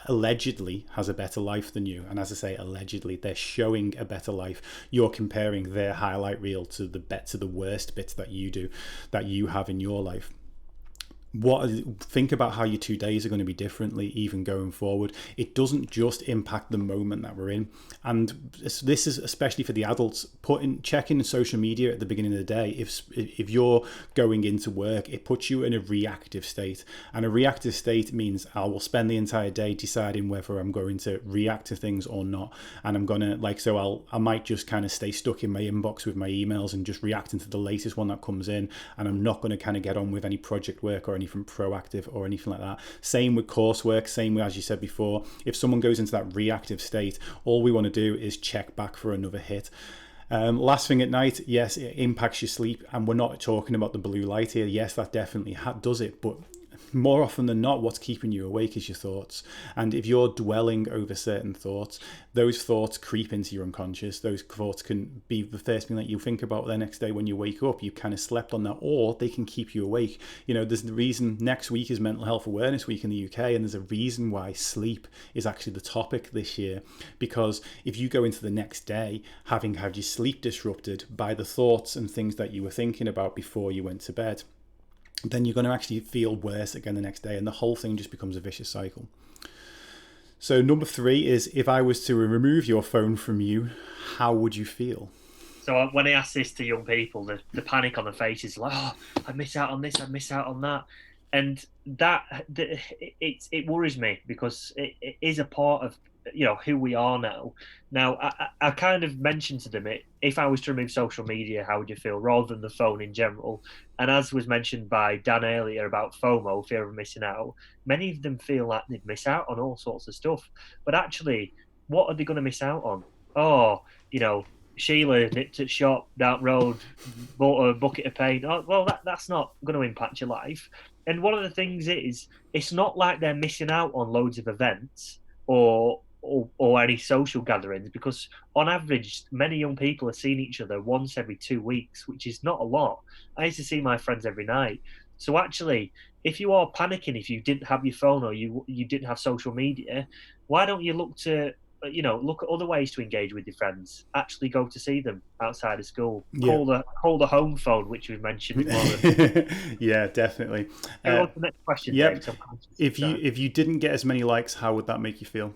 Speaker 2: allegedly has a better life than you. And as I say, allegedly, they're showing a better life. You're comparing their highlight reel to the worst bits that you have in your life. Think about how your 2 days are going to be differently even going forward. It doesn't just impact the moment that we're in, and this is especially for the adults. Checking social media at the beginning of the day, if you're going into work, it puts you in a reactive state, and a reactive state means I will spend the entire day deciding whether I'm going to react to things or not. And I'm gonna I might just kind of stay stuck in my inbox with my emails and just reacting to the latest one that comes in, and I'm not going to kind of get on with any project work or anything proactive or anything like that. Same with coursework, same with, as you said before, if someone goes into that reactive state, all we want to do is check back for another hit. Last thing at night, yes, it impacts your sleep, and we're not talking about the blue light here. Yes, that definitely does it, but more often than not, what's keeping you awake is your thoughts. And if you're dwelling over certain thoughts, those thoughts creep into your unconscious. Those thoughts can be the first thing that you think about the next day when you wake up. You kind of slept on that, or they can keep you awake. There's the reason next week is Mental Health Awareness Week in the UK, and there's a reason why sleep is actually the topic this year. Because if you go into the next day having had your sleep disrupted by the thoughts and things that you were thinking about before you went to bed, then you're going to actually feel worse again the next day, and the whole thing just becomes a vicious cycle. So number 3 is, if I was to remove your phone from you, how would you feel?
Speaker 1: So when I ask this to young people, the panic on the face is like, oh, I miss out on this, I miss out on that. And it worries me, because it is a part of who we are now. Now, I kind of mentioned to them, if I was to remove social media, how would you feel, rather than the phone in general. And as was mentioned by Dan earlier about FOMO, fear of missing out, many of them feel like they'd miss out on all sorts of stuff. But actually, what are they going to miss out on? Oh, Sheila nipped at shop down road, bought a bucket of paint. Oh, well, that's not going to impact your life. And one of the things is, it's not like they're missing out on loads of events or any social gatherings, because on average, many young people are seeing each other once every 2 weeks, which is not a lot. I used to see my friends every night. So actually, if you are panicking, if you didn't have your phone or you didn't have social media, why don't you look at other ways to engage with your friends? Actually go to see them outside of school.
Speaker 2: Yeah.
Speaker 1: Call the home phone, which we've mentioned.
Speaker 2: Yeah, definitely.
Speaker 1: What's the next question,
Speaker 2: Yep.
Speaker 1: Dave?
Speaker 2: If you didn't get as many likes, how would that make you feel?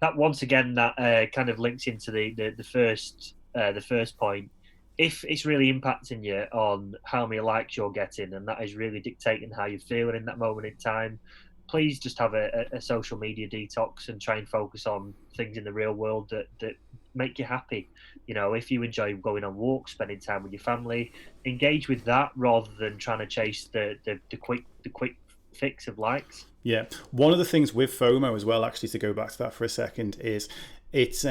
Speaker 1: That once again, that kind of links into the first point. If it's really impacting you on how many likes you're getting, and that is really dictating how you're feeling in that moment in time, please just have a social media detox and try and focus on things in the real world that make you happy. If you enjoy going on walks, spending time with your family, engage with that rather than trying to chase the quick fix of likes.
Speaker 2: Yeah. One of the things with FOMO as well, actually, to go back to that for a second, is it's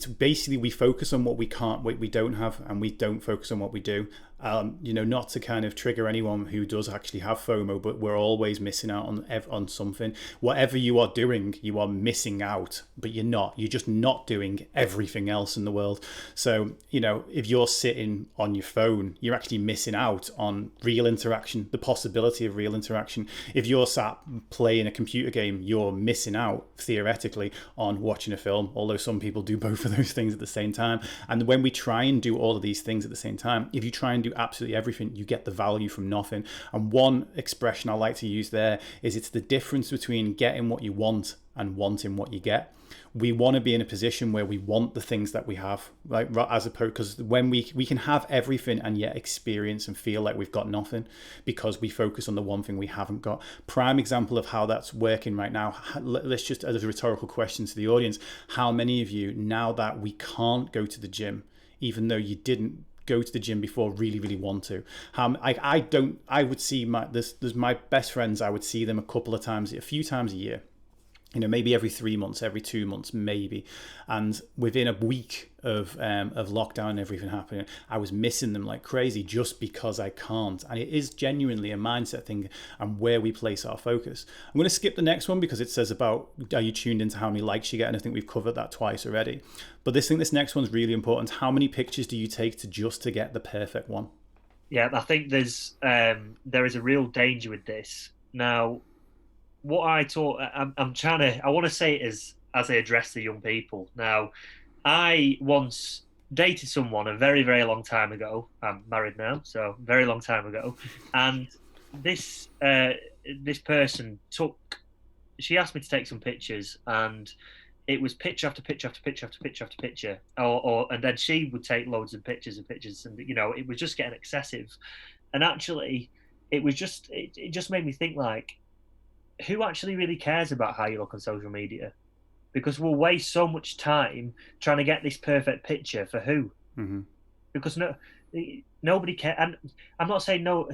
Speaker 2: basically, we focus on what we don't have, and we don't focus on what we do. Not to kind of trigger anyone who does actually have FOMO, but we're always missing out on something. Whatever you are doing, you are missing out, but you're just not doing everything else in the world. So, if you're sitting on your phone, you're actually missing out on real interaction, the possibility of real interaction. If you're sat playing a computer game, you're missing out, theoretically, on watching a film, although some people do both of those things at the same time. And when we try and do all of these things at the same time, if you try and do absolutely everything, you get the value from nothing. And one expression I like to use there is, it's the difference between getting what you want and wanting what you get. We want to be in a position where we want the things that we have, like, as opposed, because when we can have everything and yet experience and feel like we've got nothing, because we focus on the one thing we haven't got. Prime example of how that's working right now. Let's just, as a rhetorical question to the audience, how many of you, now that we can't go to the gym, even though you didn't go to the gym before, really want to? I would see there's my best friends, I would see them a few times a year, maybe every 3 months, every 2 months, maybe. And within a week of lockdown and everything happening, I was missing them like crazy, just because I can't. And it is genuinely a mindset thing, and where we place our focus. I'm going to skip the next one, because it says about, are you tuned into how many likes you get? And I think we've covered that twice already. But this next one's really important. How many pictures do you take to get the perfect one?
Speaker 1: Yeah, I think there is a real danger with this. Now, what I want to say it as I address the young people. Now, I once dated someone a very, very long time ago. I'm married now, so very long time ago. And this person she asked me to take some pictures, and it was picture after picture after picture after picture after picture, and then she would take loads of pictures and pictures, and it was just getting excessive. And actually, it just made me think, like, who actually really cares about how you look on social media? Because we'll waste so much time trying to get this perfect picture for who?
Speaker 2: Mm-hmm.
Speaker 1: Because nobody cares. And I'm not saying no.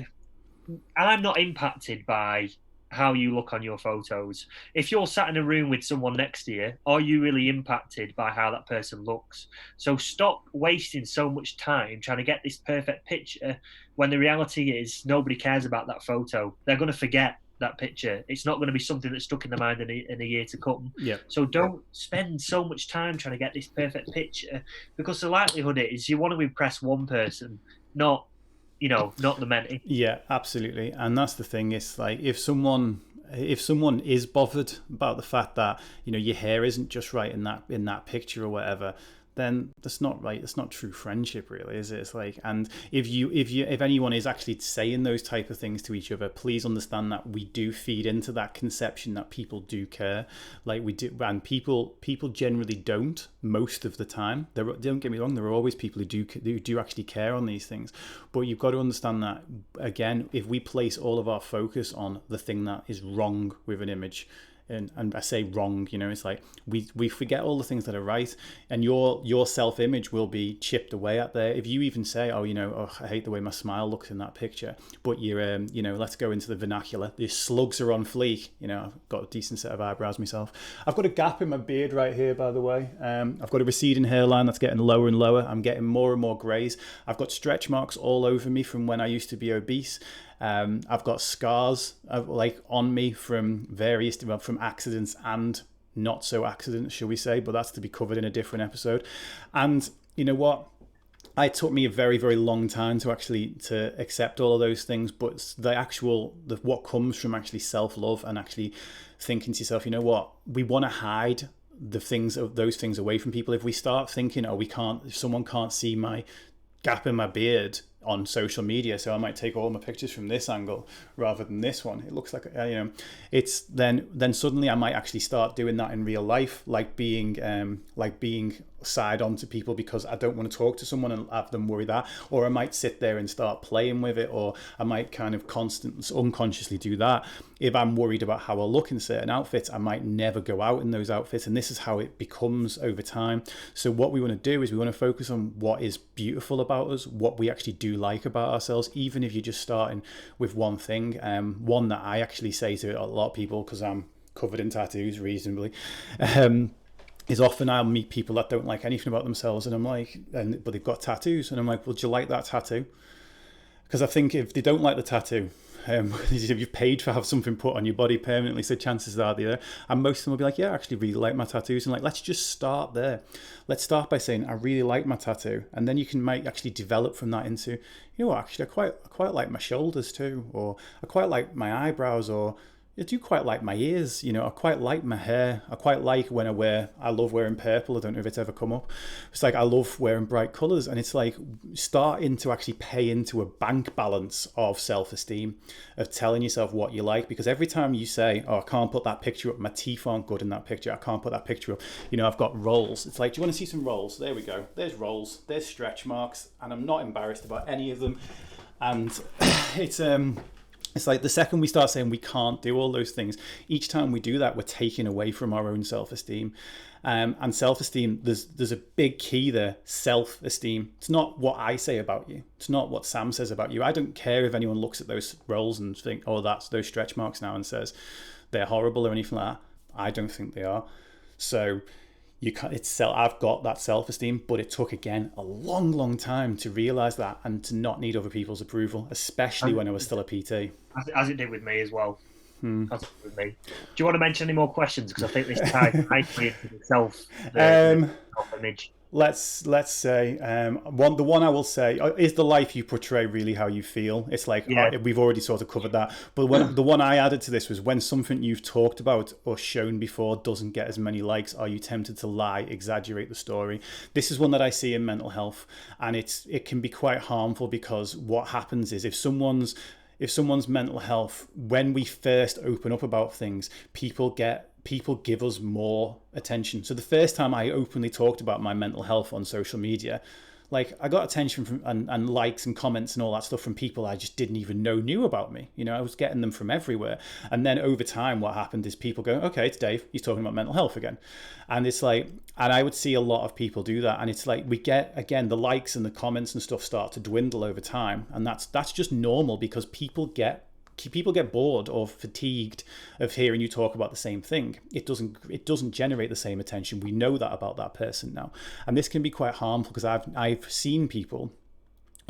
Speaker 1: I'm not impacted by how you look on your photos. If you're sat in a room with someone next to you, are you really impacted by how that person looks? So stop wasting so much time trying to get this perfect picture, when the reality is nobody cares about that photo. They're going to forget. that picture. It's not going to be something that's stuck in the mind in a year to come.
Speaker 2: Yeah.
Speaker 1: So don't spend so much time trying to get this perfect picture, because the likelihood is you want to impress one person, not not the many.
Speaker 2: Yeah, absolutely. And that's the thing. It's like if someone is bothered about the fact that your hair isn't just right in that picture or whatever, then that's not right. That's not true friendship, really, is it? It's like, and if anyone is actually saying those type of things to each other, please understand that we do feed into that conception that people do care, like we do, and people generally don't most of the time. Don't get me wrong, there are always people who do actually care on these things, but you've got to understand that, again, if we place all of our focus on the thing that is wrong with an image, and I say wrong, it's like we forget all the things that are right, and your self-image will be chipped away at there. If you even say, oh, I hate the way my smile looks in that picture, but you're let's go into the vernacular, the slugs are on fleek. I've got a decent set of eyebrows myself. I've got a gap in my beard right here, by the way. I've got a receding hairline that's getting lower and lower. I'm getting more and more grays. I've got stretch marks all over me from when I used to be obese. I've got scars on me from from accidents and not so accidents, shall we say, but that's to be covered in a different episode. And you know what? It took me a very, very long time to accept all of those things, but what comes from actually self-love and actually thinking to yourself, you know what, we want to hide those things away from people. If we start thinking, if someone can't see my gap in my beard on social media, so I might take all my pictures from this angle rather than this one. It looks like it's then suddenly I might actually start doing that in real life, like being side on to people because I don't want to talk to someone and have them worry that, or I might sit there and start playing with it, or I might kind of unconsciously do that. If I'm worried about how I look in certain outfits, I might never go out in those outfits, and this is how it becomes over time. So what we want to do is we want to focus on what is beautiful about us, what we actually do like about ourselves, even if you're just starting with one thing. One that I actually say to a lot of people, because I'm covered in tattoos reasonably, is often I'll meet people that don't like anything about themselves, and I'm like, but they've got tattoos, and I'm like, well, do you like that tattoo? Because I think if they don't like the tattoo, if you've paid to have something put on your body permanently, so chances are they're there. And most of them will be like, yeah, I actually really like my tattoos. And like, let's just start there. Let's start by saying, I really like my tattoo. And then you might actually develop from that into, you know what, actually, I quite like my shoulders too. Or I quite like my eyebrows, or I do quite like my ears, I quite like my hair. I quite like when I love wearing purple. I don't know if it's ever come up. It's like I love wearing bright colours, and it's like starting to actually pay into a bank balance of self-esteem, of telling yourself what you like. Because every time you say, oh, I can't put that picture up, my teeth aren't good in that picture, I can't put that picture up, I've got rolls. It's like, do you want to see some rolls? There we go. There's rolls, there's stretch marks, and I'm not embarrassed about any of them. And it's like the second we start saying we can't do all those things, each time we do that, we're taking away from our own self-esteem. And self-esteem, there's a big key there, self-esteem. It's not what I say about you. It's not what Sam says about you. I don't care if anyone looks at those rolls and think, oh, that's those stretch marks now, and says they're horrible or anything like that. I don't think they are. So I've got that self-esteem, but it took, again, a long time to realize that and to not need other people's approval, especially when I was still a PT.
Speaker 1: As it did with me as well. As it did with me. Do you want to mention any more questions? Because I think this ties nicely into the self-image.
Speaker 2: Let's say the one I will say is the life you portray really how you feel. It's like, we've already sort of covered that, but the one I added to this was, when something you've talked about or shown before doesn't get as many likes, are you tempted to lie, exaggerate the story? This is one that I see in mental health, and it can be quite harmful, because what happens is if someone's mental health, when we first open up about things, people give us more attention. So the first time I openly talked about my mental health on social media, like, I got attention from and likes and comments and all that stuff from people I just didn't even know knew about me. I was getting them from everywhere. And then over time, what happened is people go, okay, it's Dave, he's talking about mental health again. And it's like, and I would see a lot of people do that. And it's like, we get, again, the likes and the comments and stuff start to dwindle over time. And that's just normal, because people get bored or fatigued of hearing you talk about the same thing. It doesn't generate the same attention. We know that about that person now, and this can be quite harmful, because I've seen people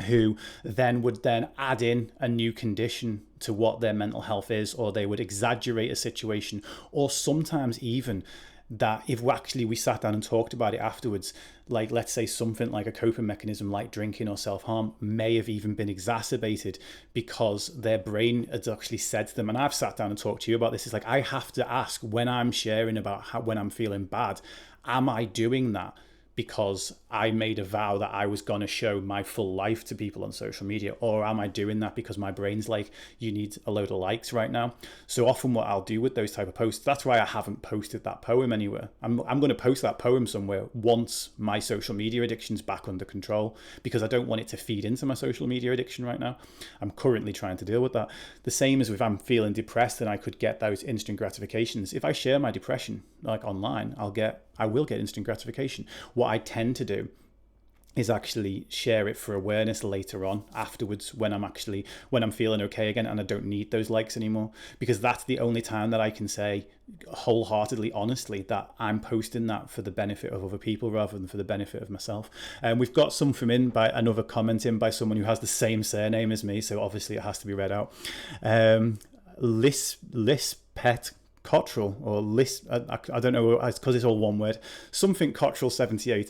Speaker 2: who then would then add in a new condition to what their mental health is, or they would exaggerate a situation, or sometimes even that if we sat down and talked about it afterwards, like let's say something like a coping mechanism like drinking or self-harm may have even been exacerbated because their brain had actually said to them, and I've sat down and talked to you about this, it's like I have to ask when I'm sharing about when I'm feeling bad, am I doing that because I made a vow that I was going to show my full life to people on social media? Or am I doing that because my brain's like, you need a load of likes right now? So often what I'll do with those type of posts, that's why I haven't posted that poem anywhere. I'm going to post that poem somewhere once my social media addiction's back under control, because I don't want it to feed into my social media addiction right now. I'm currently trying to deal with that. The same as if I'm feeling depressed and I could get those instant gratifications. If I share my depression like online, I will get instant gratification. What I tend to do is actually share it for awareness later on afterwards when I'm feeling okay again and I don't need those likes anymore, because that's the only time that I can say wholeheartedly, honestly, that I'm posting that for the benefit of other people rather than for the benefit of myself. And we've got something in by another comment in by someone who has the same surname as me, so obviously it has to be read out. Pet Cottrell, or List, I don't know, because it's all one word, something Cottrell 78.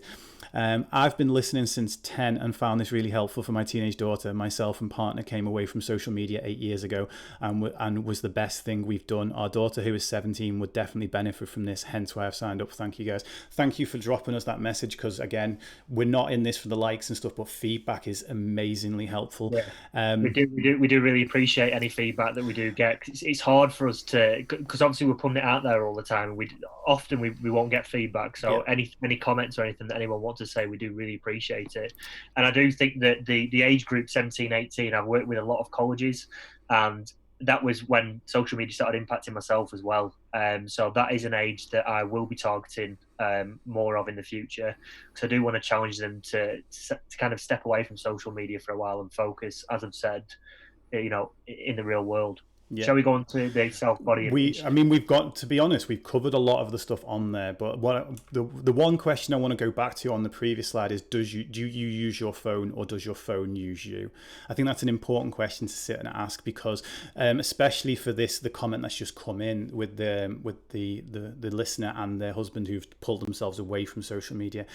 Speaker 2: I've been listening since 10 and found this really helpful for my teenage daughter. Myself and partner came away from social media 8 years ago and was the best thing we've done. Our daughter, who is 17, would definitely benefit from this, hence why I've signed up. Thank you guys. Thank you for dropping us that message, because again, we're not in this for the likes and stuff, but feedback is amazingly helpful.
Speaker 1: Yeah. We do really appreciate any feedback that we do get. It's hard for us to, because obviously we're putting it out there all the time. We won't get feedback. So
Speaker 2: Yeah.
Speaker 1: any comments or anything that anyone wants to say, we do really appreciate it. And I do think that the age group 17, 18, I've worked with a lot of colleges, and that was when social media started impacting myself as well. So that is an age that I will be targeting more of in the future, because I do want to challenge them to kind of step away from social media for a while and focus, as I've said, in the real world.
Speaker 2: Yeah.
Speaker 1: Shall we go on to the self-body image?
Speaker 2: We've got, to be honest, we've covered a lot of the stuff on there, but the one question I want to go back to on the previous slide is, do you use your phone, or does your phone use you? I think that's an important question to sit and ask, because especially for the comment that's just come in with the listener and their husband who've pulled themselves away from social media.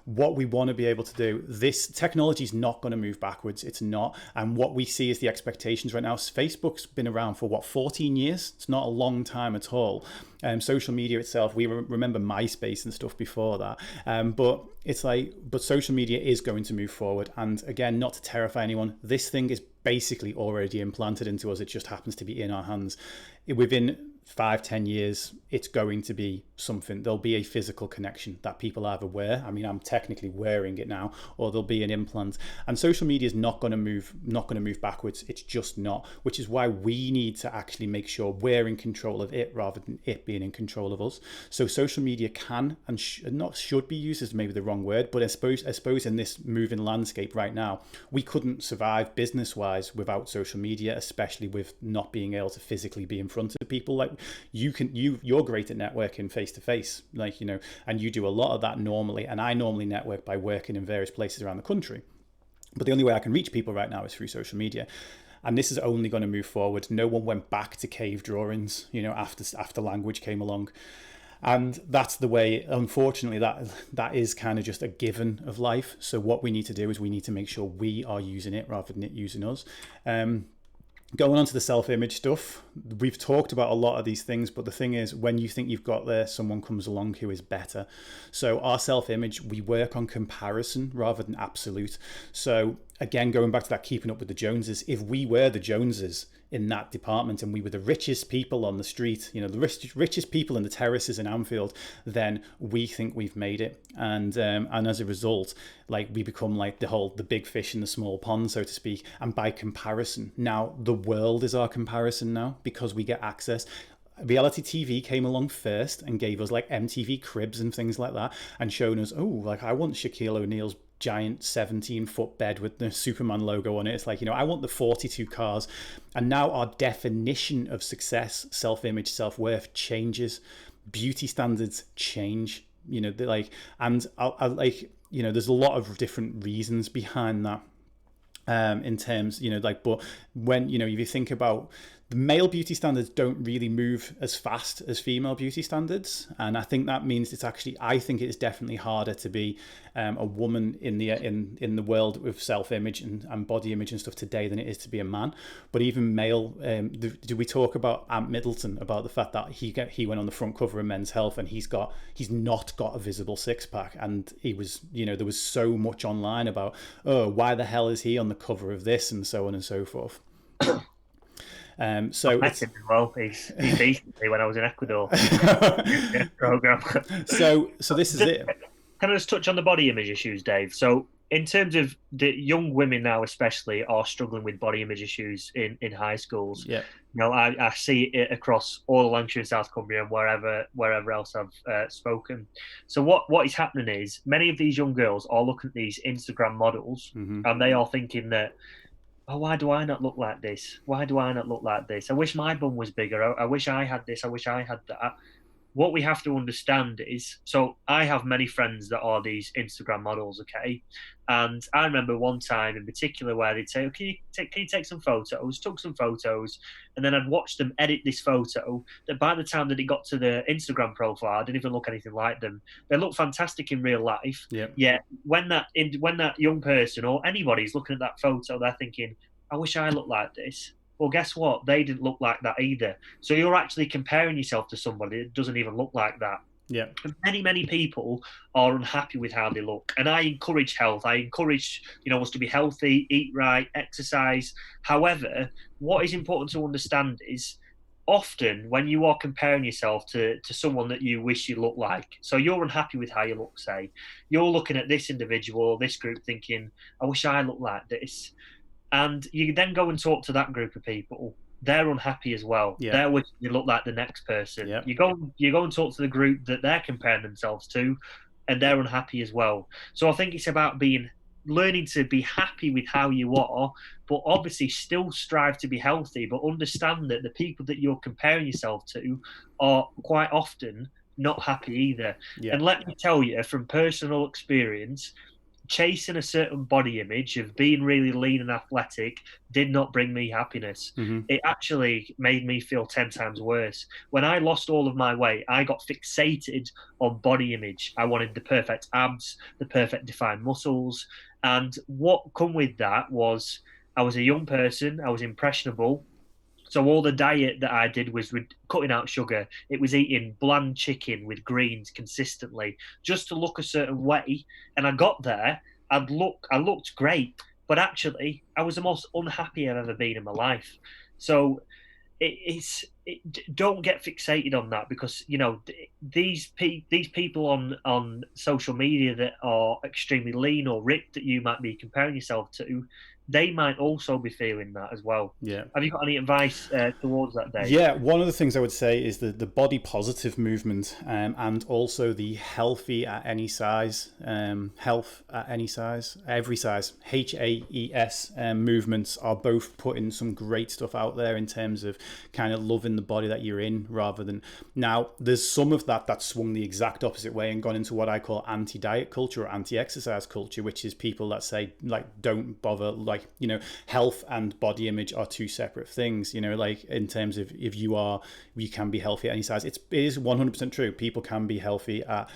Speaker 2: What we want to be able to do, this technology is not going to move backwards. It's not. And what we see is the expectations right now. Facebook's been around for 14 years? It's not a long time at all. Social media itself, we remember MySpace and stuff before that. But it's like, but social media is going to move forward. And again, not to terrify anyone, this thing is basically already implanted into us. It just happens to be in our hands. Within 5-10 years, it's going to be something. There'll be a physical connection that people either wear. I mean, I'm technically wearing it now, or there'll be an implant. And social media is not going to move backwards. It's just not. Which is why we need to actually make sure we're in control of it rather than it being in control of us. So social media can and should be used, is maybe the wrong word, but I suppose in this moving landscape right now, we couldn't survive business-wise without social media, especially with not being able to physically be in front of people. Like you're great at networking face to face, and you do a lot of that normally, and I normally network by working in various places around the country, but the only way I can reach people right now is through social media. And this is only going to move forward. No one went back to cave drawings, after language came along. And that's the way, unfortunately, that is kind of just a given of life. So what we need to do is we need to make sure we are using it rather than it using us. Going on to the self-image stuff, we've talked about a lot of these things, but the thing is, when you think you've got there, someone comes along who is better. So our self-image, we work on comparison rather than absolute. So again, going back to that keeping up with the Joneses, if we were the Joneses in that department and we were the richest people on the street, the richest people in the terraces in Anfield, then we think we've made it. And as a result, we become like the big fish in the small pond, so to speak. And by comparison, now the world is our comparison now, because we get access. Reality TV came along first and gave us MTV Cribs and things like that, and shown us, I want Shaquille O'Neal's giant 17-foot bed with the Superman logo on it. It's I want the 42 cars. And now our definition of success, self-image, self-worth changes. Beauty standards change. There's a lot of different reasons behind that. in terms, like, but when, if you think about the male beauty standards don't really move as fast as female beauty standards. And I think that means I think it is definitely harder to be a woman in the world with self-image and body image and stuff today than it is to be a man. But even male, do we talk about Ant Middleton, about the fact that he went on the front cover of Men's Health and he's not got a visible six-pack, and he was, there was so much online about, oh, why the hell is he on the cover of this, and so on and so forth.
Speaker 1: So I met him as well. He's decent when I was in Ecuador. Program.
Speaker 2: So this is it.
Speaker 1: Can I just touch on the body image issues, Dave? So in terms of the young women now, especially, are struggling with body image issues in high schools.
Speaker 2: Yeah.
Speaker 1: I see it across all of Lancashire and South Cumbria and wherever else I've spoken. So what is happening is many of these young girls are looking at these Instagram models, and they are thinking that, oh, why do I not look like this? Why do I not look like this? I wish my bum was bigger. I wish I had this. I wish I had that. What we have to understand is, so I have many friends that are these Instagram models, okay? And I remember one time in particular where they'd say, oh, can you take some photos? Took some photos, and then I'd watch them edit this photo, that by the time that it got to the Instagram profile, I didn't even look anything like them. They look fantastic in real life. Yeah. When that young person or anybody's looking at that photo, they're thinking, I wish I looked like this. Well, guess what? They didn't look like that either. So you're actually comparing yourself to somebody that doesn't even look like that.
Speaker 2: Yeah.
Speaker 1: And many people are unhappy with how they look. And I encourage health. I encourage, us to be healthy, eat right, exercise. However, what is important to understand is often when you are comparing yourself to someone that you wish you looked like, so you're unhappy with how you look, say, you're looking at this individual, this group thinking, I wish I looked like this. And you then go and talk to that group of people. They're unhappy as well.
Speaker 2: Yeah.
Speaker 1: They're wishing they look like the next person.
Speaker 2: Yeah.
Speaker 1: You go and talk to the group that they're comparing themselves to, and they're unhappy as well. So I think it's about learning to be happy with how you are, but obviously still strive to be healthy, but understand that the people that you're comparing yourself to are quite often not happy either.
Speaker 2: Yeah.
Speaker 1: And let me tell you from personal experience, chasing a certain body image of being really lean and athletic did not bring me happiness. It actually made me feel 10 times worse. When I lost all of my weight, I got fixated on body image. I wanted the perfect abs, the perfect defined muscles. And what come with that was I was a young person, I was impressionable. So all the diet that I did was cutting out sugar. It was eating bland chicken with greens consistently just to look a certain way. And I got there, I looked great, but actually I was the most unhappy I've ever been in my life. So don't get fixated on that, because these people on social media that are extremely lean or ripped that you might be comparing yourself to, they might also be feeling that as well.
Speaker 2: Yeah.
Speaker 1: Have you got any advice towards that, Dave?
Speaker 2: Yeah, one of the things I would say is the body positive movement, and also the healthy at any size, health at any size, every size, HAES movements are both putting some great stuff out there in terms of kind of loving the body that you're in, rather than, now there's some of that swung the exact opposite way and gone into what I call anti-diet culture or anti-exercise culture, which is people that say, like, don't bother, like, health and body image are two separate things, like in terms of if you can be healthy at any size. It is 100% true. People can be healthy at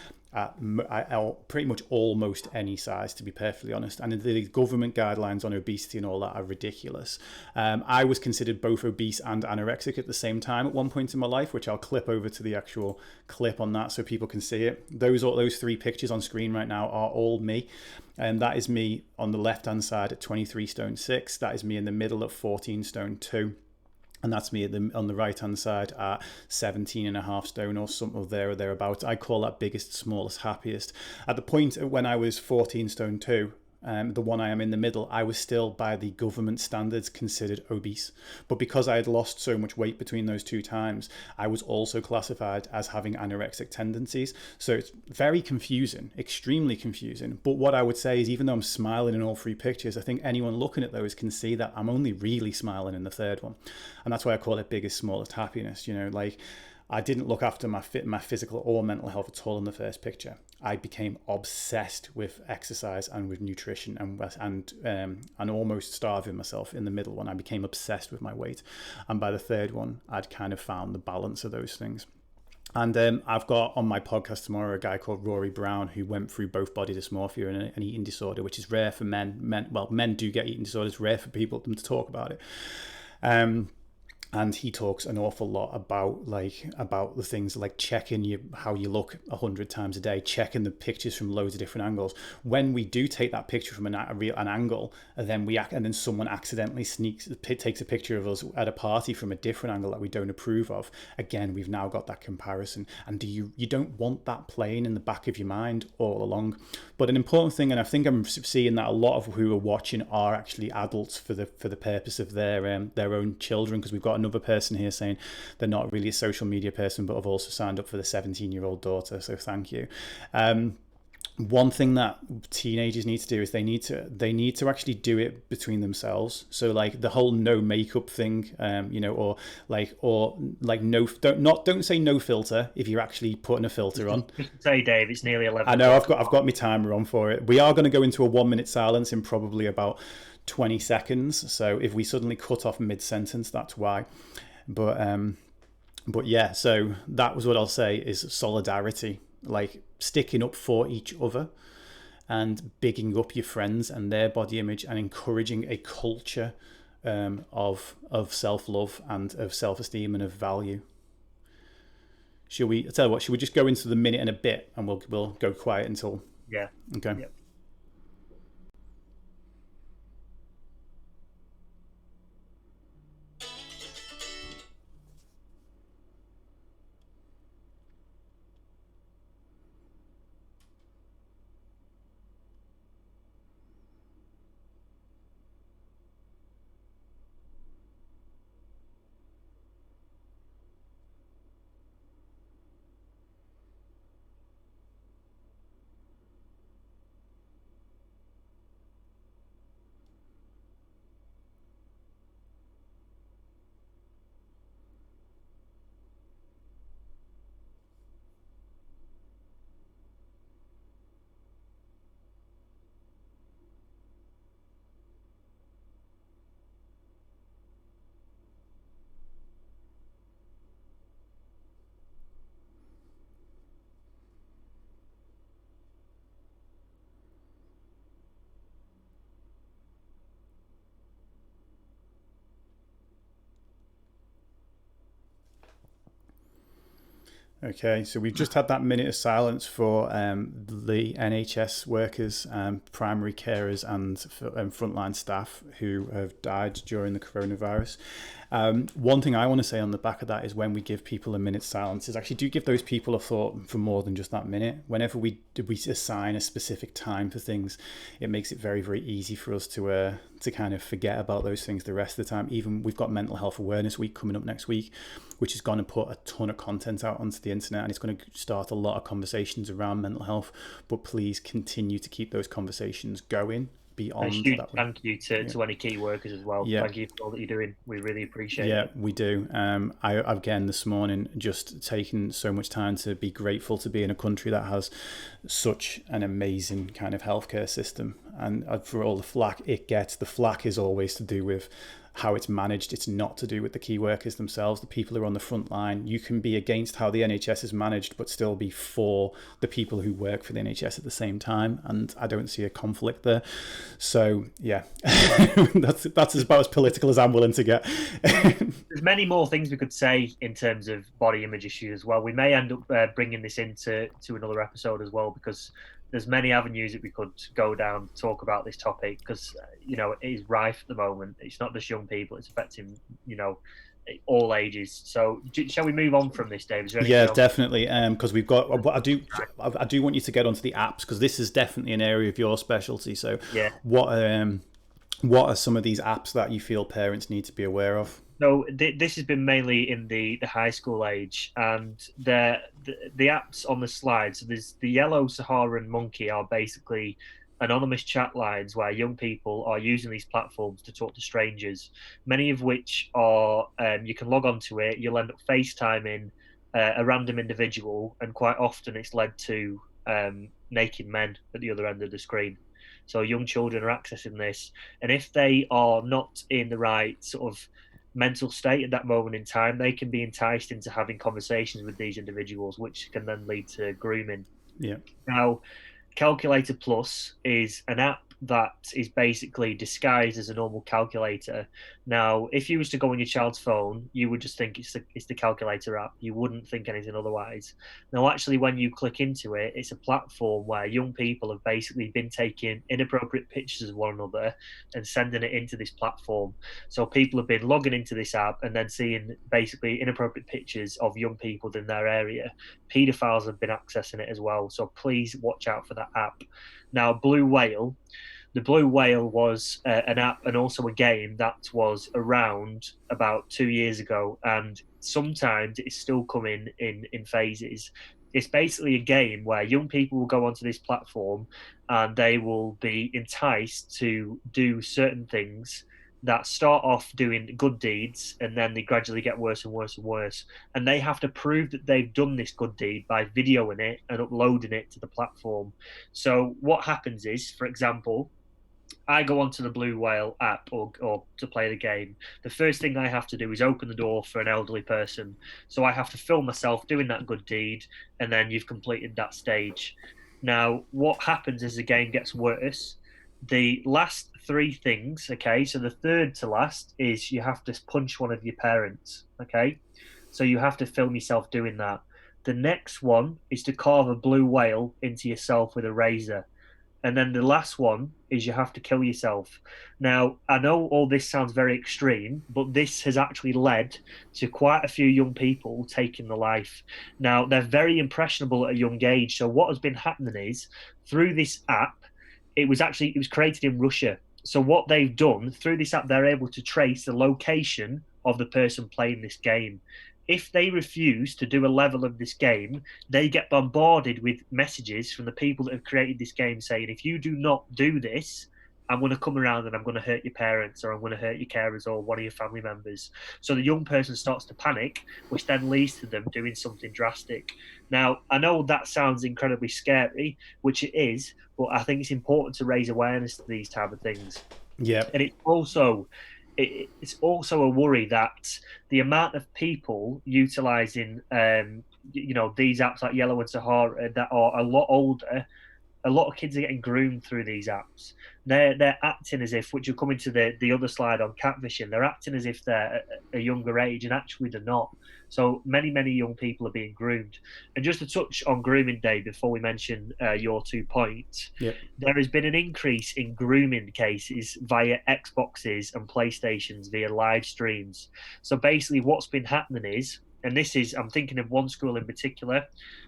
Speaker 2: pretty much almost any size, to be perfectly honest. And the government guidelines on obesity and all that are ridiculous. I was considered both obese and anorexic at the same time at one point in my life, which I'll clip over to the actual clip on that so people can see it. Those three pictures on screen right now are all me. And that is me on the left hand side at 23 stone 6. That is me in the middle at 14 stone 2. And that's me on the right hand side at 17.5 stone or something there or thereabouts. I call that biggest, smallest, happiest. At the point when I was 14 stone 2, the one I am in the middle, I was still by the government standards considered obese. But because I had lost so much weight between those two times, I was also classified as having anorexic tendencies. So it's very confusing, extremely confusing. But what I would say is, even though I'm smiling in all three pictures, I think anyone looking at those can see that I'm only really smiling in the third one. And that's why I call it biggest, smallest happiness. Like, I didn't look after my physical or mental health at all in the first picture. I became obsessed with exercise and with nutrition, and almost starving myself in the middle one. I became obsessed with my weight, and by the third one, I'd kind of found the balance of those things. And I've got on my podcast tomorrow a guy called Rory Brown who went through both body dysmorphia and an eating disorder, which is rare for men. Men do get eating disorders, rare for people to talk about it. And he talks an awful lot about the things like checking how you look 100 times a day, checking the pictures from loads of different angles. When we do take that picture from an angle, and then someone accidentally takes a picture of us at a party from a different angle that we don't approve of. Again, we've now got that comparison, and you don't want that playing in the back of your mind all along. But an important thing, and I think I'm seeing that a lot of who are watching are actually adults for the purpose of their own children, because we've got another person here saying they're not really a social media person but have also signed up for the 17-year-old daughter, so thank you. One thing that teenagers need to do is they need to actually do it between themselves. So like the whole no makeup thing, or don't say no filter if you're actually putting a filter on.
Speaker 1: Just say, Dave, it's nearly 11.
Speaker 2: I know I've got my timer on for it. We are going to go into a 1 minute silence in probably about 20 seconds. So if we suddenly cut off mid-sentence, that's why. But yeah, so that was what I'll say is solidarity, like sticking up for each other and bigging up your friends and their body image and encouraging a culture of self-love and of self-esteem and of value. I tell you what, should we just go into the minute and a bit and we'll go quiet until...
Speaker 1: Yeah.
Speaker 2: Okay.
Speaker 1: Yep.
Speaker 2: Okay, so we've just had that minute of silence for the NHS workers, primary carers and frontline staff who have died during the coronavirus. One thing I want to say on the back of that is when we give people a minute's silence is actually do give those people a thought for more than just that minute. Whenever we assign a specific time for things, it makes it very, very easy for us to kind of forget about those things the rest of the time. Even we've got Mental Health Awareness Week coming up next week, which is going to put a ton of content out onto the internet, and it's going to start a lot of conversations around mental health. But please continue to keep those conversations going beyond that.
Speaker 1: Thank you to any key workers as well. Yeah. Thank you for all that you're doing. We really appreciate it.
Speaker 2: Yeah, we do. I again this morning just taken so much time to be grateful to be in a country that has such an amazing kind of healthcare system, and for all the flack it gets, the flack is always to do with how it's managed. It's not to do with the key workers themselves, the people who are on the front line. You can be against how the NHS is managed, but still be for the people who work for the NHS at the same time. And I don't see a conflict there. So yeah, that's about as political as I'm willing to get.
Speaker 1: There's many more things we could say in terms of body image issues as well. We may end up bringing this into another episode as well, because there's many avenues that we could go down to talk about this topic, because it is rife at the moment. It's not just young people; it's affecting all ages. So shall we move on from this, Dave?
Speaker 2: Yeah, definitely. Because we've got. I do want you to get onto the apps, because this is definitely an area of your specialty. So
Speaker 1: yeah,
Speaker 2: what are some of these apps that you feel parents need to be aware of?
Speaker 1: So this has been mainly in the high school age, and the apps on the slide. So there's the yellow Saharan monkey are basically anonymous chat lines where young people are using these platforms to talk to strangers, many of which are you can log on to it, you'll end up FaceTiming a random individual, and quite often it's led to naked men at the other end of the screen. So young children are accessing this, and if they are not in the right sort of mental state at that moment in time, they can be enticed into having conversations with these individuals, which can then lead to grooming.
Speaker 2: Yeah.
Speaker 1: Now, Calculator Plus is an app that is basically disguised as a normal calculator. Now, if you was to go on your child's phone, you would just think it's the calculator app. You wouldn't think anything otherwise. Now, actually, when you click into it, it's a platform where young people have basically been taking inappropriate pictures of one another and sending it into this platform. So people have been logging into this app and then seeing basically inappropriate pictures of young people in their area. Pedophiles have been accessing it as well. So please watch out for that app. Now, the Blue Whale was an app and also a game that was around about 2 years ago, and sometimes it's still coming in phases. It's basically a game where young people will go onto this platform and they will be enticed to do certain things that start off doing good deeds and then they gradually get worse and worse and worse. And they have to prove that they've done this good deed by videoing it and uploading it to the platform. So what happens is, for example, I go onto the Blue Whale app or to play the game. The first thing I have to do is open the door for an elderly person. So I have to film myself doing that good deed, and then you've completed that stage. Now, what happens as the game gets worse? The last three things, okay, so the third to last is you have to punch one of your parents, okay? So you have to film yourself doing that. The next one is to carve a blue whale into yourself with a razor. And then the last one is you have to kill yourself. Now, I know all this sounds very extreme, but this has actually led to quite a few young people taking the life. Now, they're very impressionable at a young age. So what has been happening is through this app, it was created in Russia. So what they've done through this app, they're able to trace the location of the person playing this game. If they refuse to do a level of this game, they get bombarded with messages from the people that have created this game saying, if you do not do this, I'm going to come around and I'm going to hurt your parents or I'm going to hurt your carers or one of your family members. So the young person starts to panic, which then leads to them doing something drastic. Now, I know that sounds incredibly scary, which it is, but I think it's important to raise awareness to these type of things.
Speaker 2: Yeah.
Speaker 1: And it's also a worry that the amount of people utilizing these apps like Yellow and Sahara that are a lot older, a lot of kids are getting groomed through these apps. They're acting as if, which you're coming to the other slide on catfishing, they're acting as if they're a younger age, and actually they're not. So many young people are being groomed. And just to touch on Grooming Day before we mention your 2 points,
Speaker 2: Yep.
Speaker 1: there has been an increase in grooming cases via Xboxes and PlayStations via live streams. So basically what's been happening is, and this is, I'm thinking of one school in particular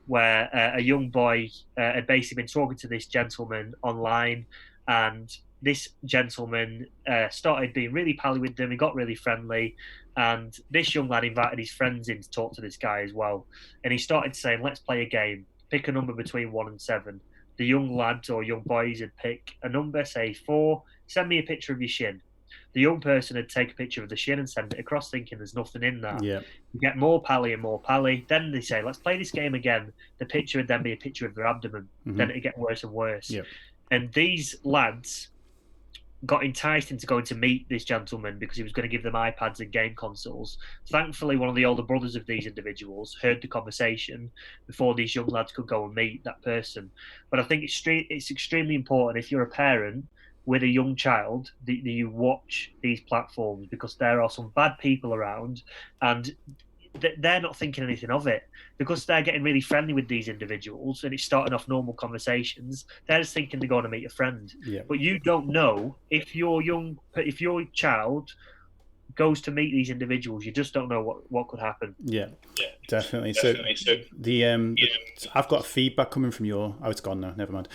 Speaker 1: where a young boy had basically been talking to this gentleman online, and this gentleman started being really pally with them. He got really friendly, and this young lad invited his friends in to talk to this guy as well. And he started saying, let's play a game. Pick a number between 1 and 7. The young lads or young boys would pick a number, say 4, send me a picture of your shin. The young person would take a picture of the shin and send it across thinking there's nothing in that.
Speaker 2: Yeah.
Speaker 1: You get more pally and more pally. Then they say, let's play this game again. The picture would then be a picture of their abdomen.
Speaker 2: Mm-hmm.
Speaker 1: Then it'd get worse and worse.
Speaker 2: Yeah.
Speaker 1: And these lads got enticed into going to meet this gentleman because he was going to give them iPads and game consoles. Thankfully, one of the older brothers of these individuals heard the conversation before these young lads could go and meet that person. But I think it's extremely important if you're a parent with a young child that you watch these platforms, because there are some bad people around and they're not thinking anything of it, because they're getting really friendly with these individuals and it's starting off normal conversations. They're just thinking they're going to meet a friend.
Speaker 2: Yeah.
Speaker 1: But you don't know if your child goes to meet these individuals, you just don't know what could happen.
Speaker 2: Yeah, definitely. So I've got feedback coming from your. Oh, it's gone now. Never mind.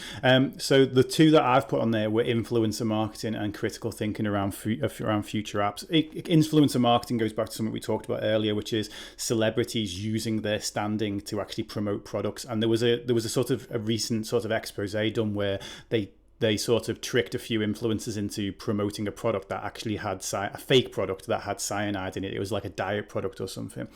Speaker 2: So the 2 that I've put on there were influencer marketing and critical thinking around future apps. Influencer marketing goes back to something we talked about earlier, which is celebrities using their standing to actually promote products. And there was a sort of a recent sort of expose done where they they sort of tricked a few influencers into promoting a product that actually had a fake product that had cyanide in it. It was like a diet product or something.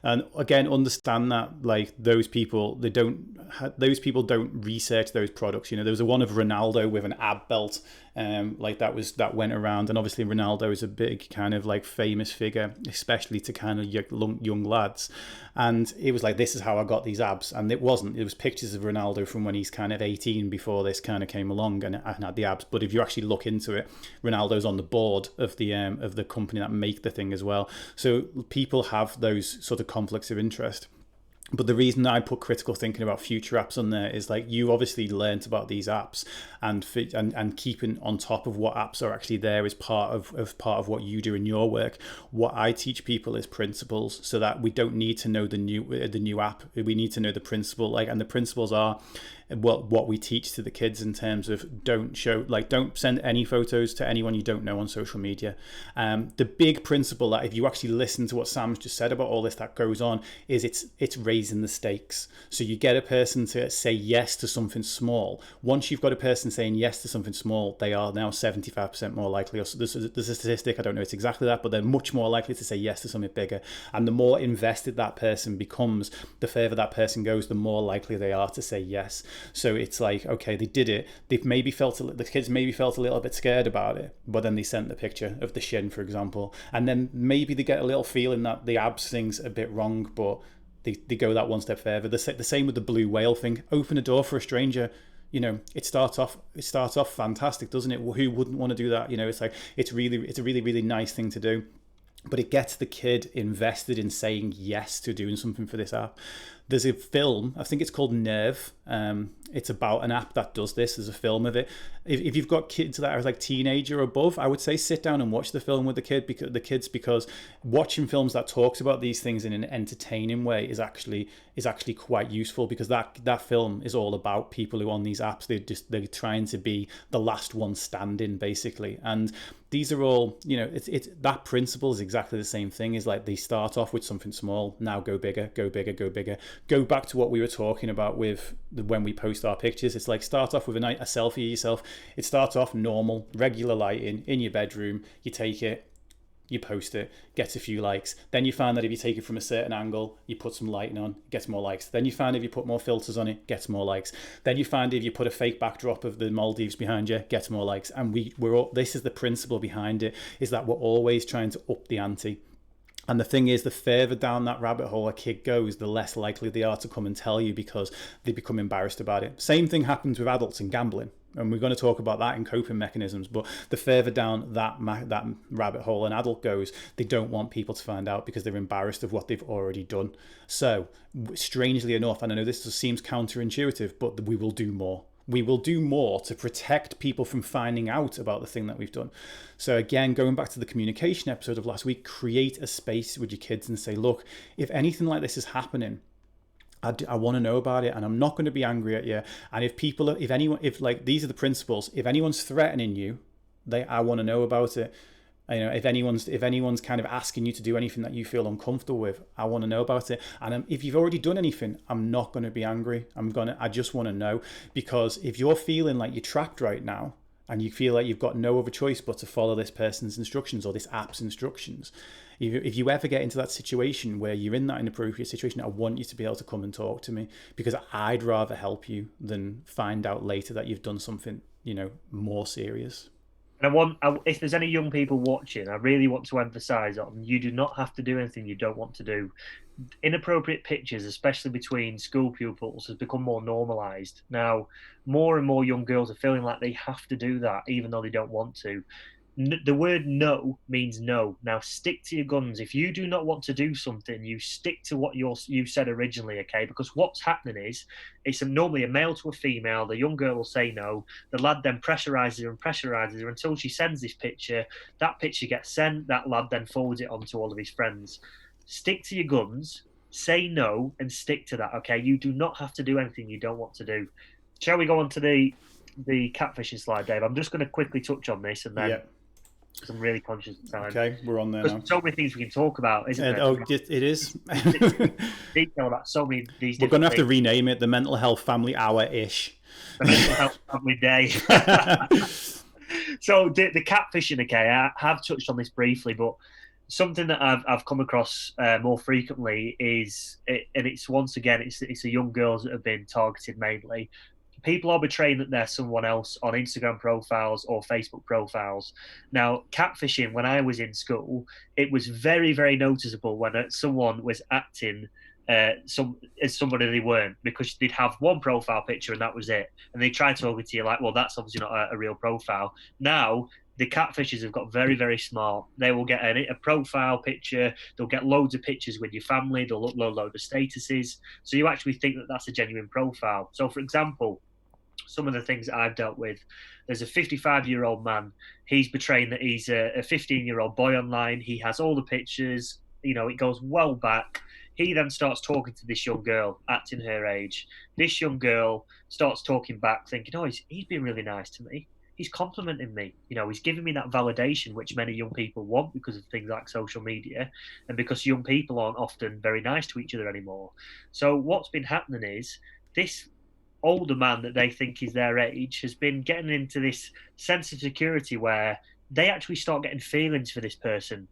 Speaker 2: And again, understand that like those people don't research those products. You know, there was a one of Ronaldo with an ab belt, like that went around, and obviously Ronaldo is a big kind of like famous figure, especially to kind of young lads. And it was like, this is how I got these abs, and it wasn't. It was pictures of Ronaldo from when he's kind of 18 before this kind of came along and had the abs. But if you actually look into it, Ronaldo's on the board of the company that make the thing as well. So people have those sort of conflicts of interest. But the reason I put critical thinking about future apps on there is like, you obviously learnt about these apps, and keeping on top of what apps are actually there is part of what you do in your work. What I teach people is principles, so that we don't need to know the new app. We need to know the principle, like, and the principles are what we teach to the kids in terms of don't send any photos to anyone you don't know on social media. The big principle that, if you actually listen to what Sam's just said about all this that goes on, is it's raising the stakes. So you get a person to say yes to something small. Once you've got a person saying yes to something small, they are now 75% more likely, or there's a statistic, I don't know it's exactly that, but they're much more likely to say yes to something bigger. And the more invested that person becomes, the further that person goes, the more likely they are to say yes. So it's like, okay, they did it. The kids maybe felt a little bit scared about it, but then they sent the picture of the shin, for example, and then maybe they get a little feeling that the abs thing's a bit wrong, but they go that one step further. The same with the blue whale thing. Open a door for a stranger. You know, it starts off fantastic, doesn't it? Who wouldn't want to do that? You know, it's like it's a really, really nice thing to do. But it gets the kid invested in saying yes to doing something for this app. There's a film, I think it's called Nerve. It's about an app that does this. There's a film of it. If you've got kids that are like teenager or above, I would say sit down and watch the film with the kids, because watching films that talks about these things in an entertaining way is actually quite useful, because that film is all about people who are on these apps. They're trying to be the last one standing, basically. And these are all, you know, it's that principle is exactly the same thing. Is like, they start off with something small, now go bigger, go bigger, go bigger. Go back to what we were talking about with when we post our pictures. It's like, start off with a selfie of yourself. It starts off normal, regular lighting in your bedroom. You take it, you post it, gets a few likes. Then you find that if you take it from a certain angle, you put some lighting on, it gets more likes. Then you find if you put more filters on it, gets more likes. Then you find if you put a fake backdrop of the Maldives behind you, gets more likes. And this is the principle behind it, is that we're always trying to up the ante. And the thing is, the further down that rabbit hole a kid goes, the less likely they are to come and tell you, because they become embarrassed about it. Same thing happens with adults in gambling. And we're going to talk about that in coping mechanisms. But the further down that rabbit hole an adult goes, they don't want people to find out, because they're embarrassed of what they've already done. So, strangely enough, and I know this seems counterintuitive, but we will do more. We will do more to protect people from finding out about the thing that we've done. So again, going back to the communication episode of last week, create a space with your kids and say, look, if anything like this is happening, I want to know about it, and I'm not going to be angry at you. And if like, these are the principles, if anyone's threatening you, I want to know about it. You know, if anyone's kind of asking you to do anything that you feel uncomfortable with, I want to know about it. And if you've already done anything, I'm not going to be angry. I just want to know, because if you're feeling like you're trapped right now, and you feel like you've got no other choice but to follow this person's instructions or this app's instructions, if you ever get into that situation where you're in that inappropriate situation, I want you to be able to come and talk to me, because I'd rather help you than find out later that you've done something, you know, more serious.
Speaker 1: And if there's any young people watching, I really want to emphasize on, you do not have to do anything you don't want to do. Inappropriate pictures, especially between school pupils, has become more normalized. Now, more and more young girls are feeling like they have to do that, even though they don't want to. The word no means no. Now, stick to your guns. If you do not want to do something, you stick to what you said originally, okay? Because what's happening is, it's normally a male to a female. The young girl will say no. The lad then pressurizes her until she sends this picture. That picture gets sent. That lad then forwards it on to all of his friends. Stick to your guns. Say no and stick to that, okay? You do not have to do anything you don't want to do. Shall we go on to the catfishing slide, Dave? I'm just going to quickly touch on this, and then...
Speaker 2: Yeah.
Speaker 1: because I'm really conscious of time.
Speaker 2: Okay, we're on there
Speaker 1: Because
Speaker 2: now.
Speaker 1: so many things we can talk about, isn't there?
Speaker 2: Oh, it is.
Speaker 1: Detail about so many these
Speaker 2: We're going
Speaker 1: different
Speaker 2: to have to
Speaker 1: things.
Speaker 2: rename it the Mental Health Family Hour ish.
Speaker 1: The mental health family day. So the catfishing, okay, I have touched on this briefly, but something that I've come across more frequently and it's once again it's the young girls that have been targeted mainly. People are betraying that they're someone else on Instagram profiles or Facebook profiles. Now, catfishing, when I was in school, it was very, very noticeable when someone was acting as somebody they weren't, because they'd have one profile picture and that was it. And they try talking to you like, well, that's obviously not a real profile. Now, the catfishers have got very, very smart. They will get a profile picture. They'll get loads of pictures with your family. They'll upload loads of statuses. So you actually think that that's a genuine profile. So, for example, some of the things that I've dealt with, there's a 55-year-old man. He's betraying that he's a 15-year-old boy online. He has all the pictures. It goes well back. He then starts talking to this young girl, acting her age. This young girl starts talking back, thinking, oh, he's been really nice to me. He's complimenting me. He's giving me that validation, which many young people want because of things like social media and because young people aren't often very nice to each other anymore. So what's been happening is this older man that they think is their age has been getting into this sense of security where they actually start getting feelings for this person,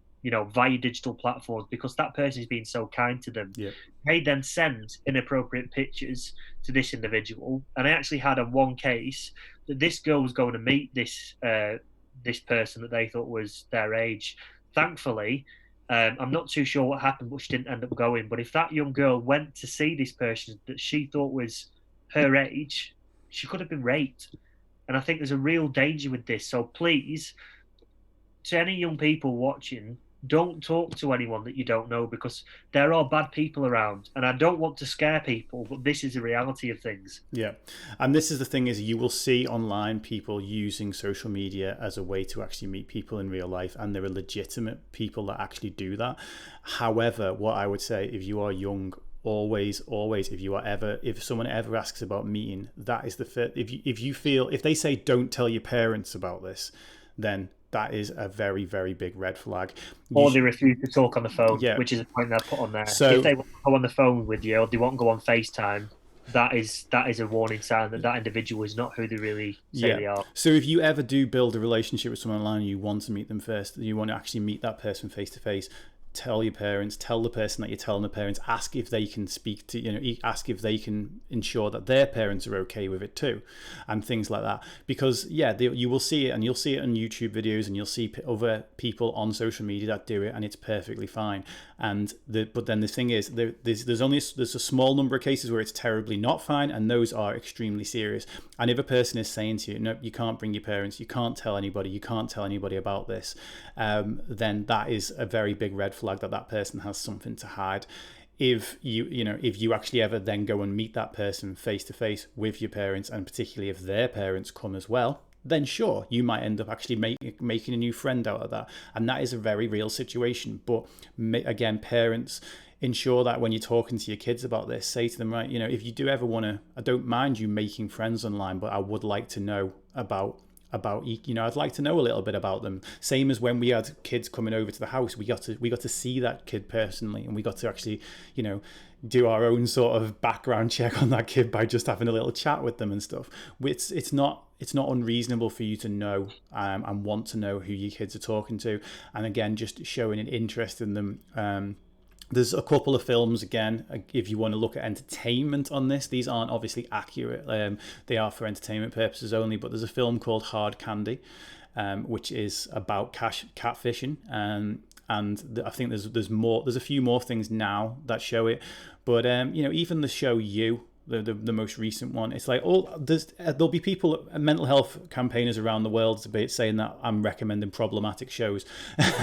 Speaker 1: via digital platforms because that person is being so kind to them.
Speaker 2: Yeah.
Speaker 1: They then send inappropriate pictures to this individual. And I actually had on one case that this girl was going to meet this person that they thought was their age. Thankfully, I'm not too sure what happened, but she didn't end up going. But if that young girl went to see this person that she thought was her age, she could have been raped. And I think there's a real danger with this. So please, to any young people watching, don't talk to anyone that you don't know because there are bad people around. And I don't want to scare people, but this is the reality of things.
Speaker 2: Yeah. And this is the thing is you will see online people using social media as a way to actually meet people in real life. And there are legitimate people that actually do that. However, what I would say, if you are young, always if someone ever asks about meeting, that is the fit. If they say don't tell your parents about this, then that is a very, very big red flag.
Speaker 1: Or they refuse to talk on the phone,
Speaker 2: Yeah.
Speaker 1: which is a point that I put on there.
Speaker 2: So,
Speaker 1: if they want to go on the phone with you or they want to go on FaceTime, that is a warning sign that individual is not who they really say they are.
Speaker 2: So if you ever do build a relationship with someone online, you want to meet them first, you want to actually meet that person face to face, tell your parents, tell the person that you're telling the parents, ask if they can speak to, ask if they can ensure that their parents are okay with it too, and things like that. Because you will see it, and you'll see it on YouTube videos, and you'll see other people on social media that do it, and it's perfectly fine. But then the thing is, there's a small number of cases where it's terribly not fine, and those are extremely serious. And if a person is saying to you, no, you can't bring your parents, you can't tell anybody about this, then that is a very big red flag that person has something to hide. If you actually ever then go and meet that person face to face with your parents, and particularly if their parents come as well, then sure, you might end up actually making a new friend out of that. And that is a very real situation. But again, parents, ensure that when you're talking to your kids about this, say to them, right, if you do ever want to, I don't mind you making friends online, but I would like to know about I'd like to know a little bit about them. Same as when we had kids coming over to the house, we got to see that kid personally, and we got to actually do our own sort of background check on that kid by just having a little chat with them and stuff. It's not unreasonable for you to know and want to know who your kids are talking to, and again, just showing an interest in them. There's a couple of films, again, if you want to look at entertainment on this. These aren't obviously accurate. They are for entertainment purposes only, but there's a film called Hard Candy, which is about catfishing. And I think there's a few more things now that show it. But, even the show You, the most recent one, it's like there'll be people, mental health campaigners around the world saying that I'm recommending problematic shows,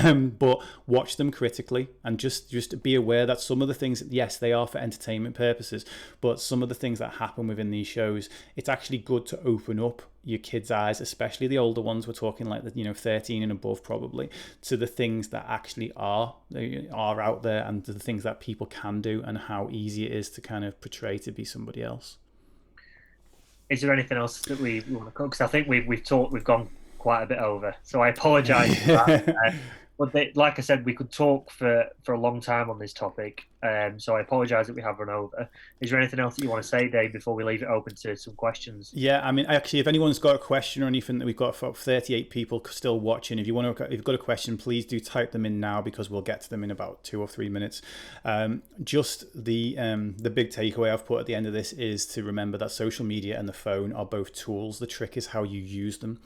Speaker 2: but watch them critically and just be aware that some of the things, yes, they are for entertainment purposes, but some of the things that happen within these shows, it's actually good to open up your kids' eyes, especially the older ones. We're talking like 13 and above probably, to the things that actually are out there, and the things that people can do, and how easy it is to kind of portray to be somebody else.
Speaker 1: Is there anything else that we want to cover? Because I think we've gone quite a bit over. So I apologise for that. But like I said, we could talk for a long time on this topic. So I apologise that we have run over. Is there anything else that you want to say, Dave, before we leave it open to some questions?
Speaker 2: Yeah, I mean, actually, if anyone's got a question or anything, that we've got 38 people still watching. If you've got a question, please do type them in now, because we'll get to them in about 2 or 3 minutes. Just the big takeaway I've put at the end of this is to remember that social media and the phone are both tools. The trick is how you use them.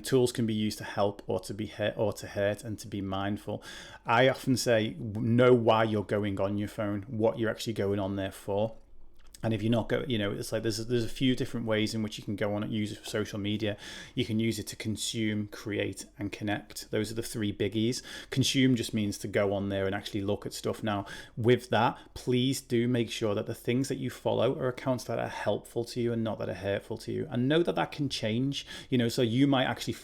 Speaker 2: Tools can be used to help or to be hurt or to hurt, and to be mindful. I often say, know why you're going on your phone, what you're actually going on there for. And if you're not going, it's like there's a few different ways in which you can go on and use social media. You can use it to consume, create, and connect. Those are the 3 biggies. Consume just means to go on there and actually look at stuff. Now, with that, please do make sure that the things that you follow are accounts that are helpful to you and not that are hurtful to you. And know that that can change. So you might actually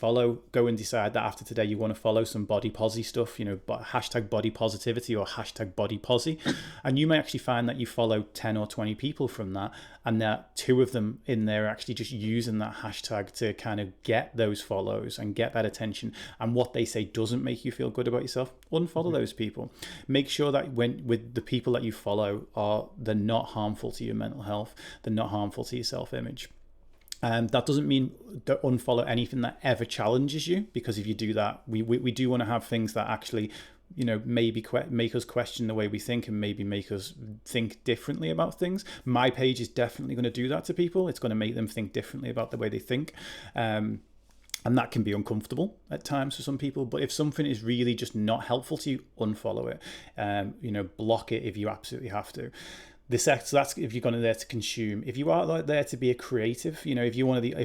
Speaker 2: go and decide that after today you want to follow some body posy stuff. Hashtag body positivity or hashtag body posy, and you may actually find that you follow 10 or 20 people from that, and that 2 of them in there are actually just using that hashtag to kind of get those follows and get that attention. And what they say doesn't make you feel good about yourself, unfollow those people. Make sure that with the people that you follow, they're not harmful to your mental health, they're not harmful to your self-image. That doesn't mean don't unfollow anything that ever challenges you, because if you do that, we do want to have things that actually maybe make us question the way we think, and maybe make us think differently about things. My page is definitely going to do that to people. It's going to make them think differently about the way they think. And that can be uncomfortable at times for some people. But if something is really just not helpful to you, unfollow it. Block it if you absolutely have to. So that's if you're going there to consume. If you are there to be a creative, if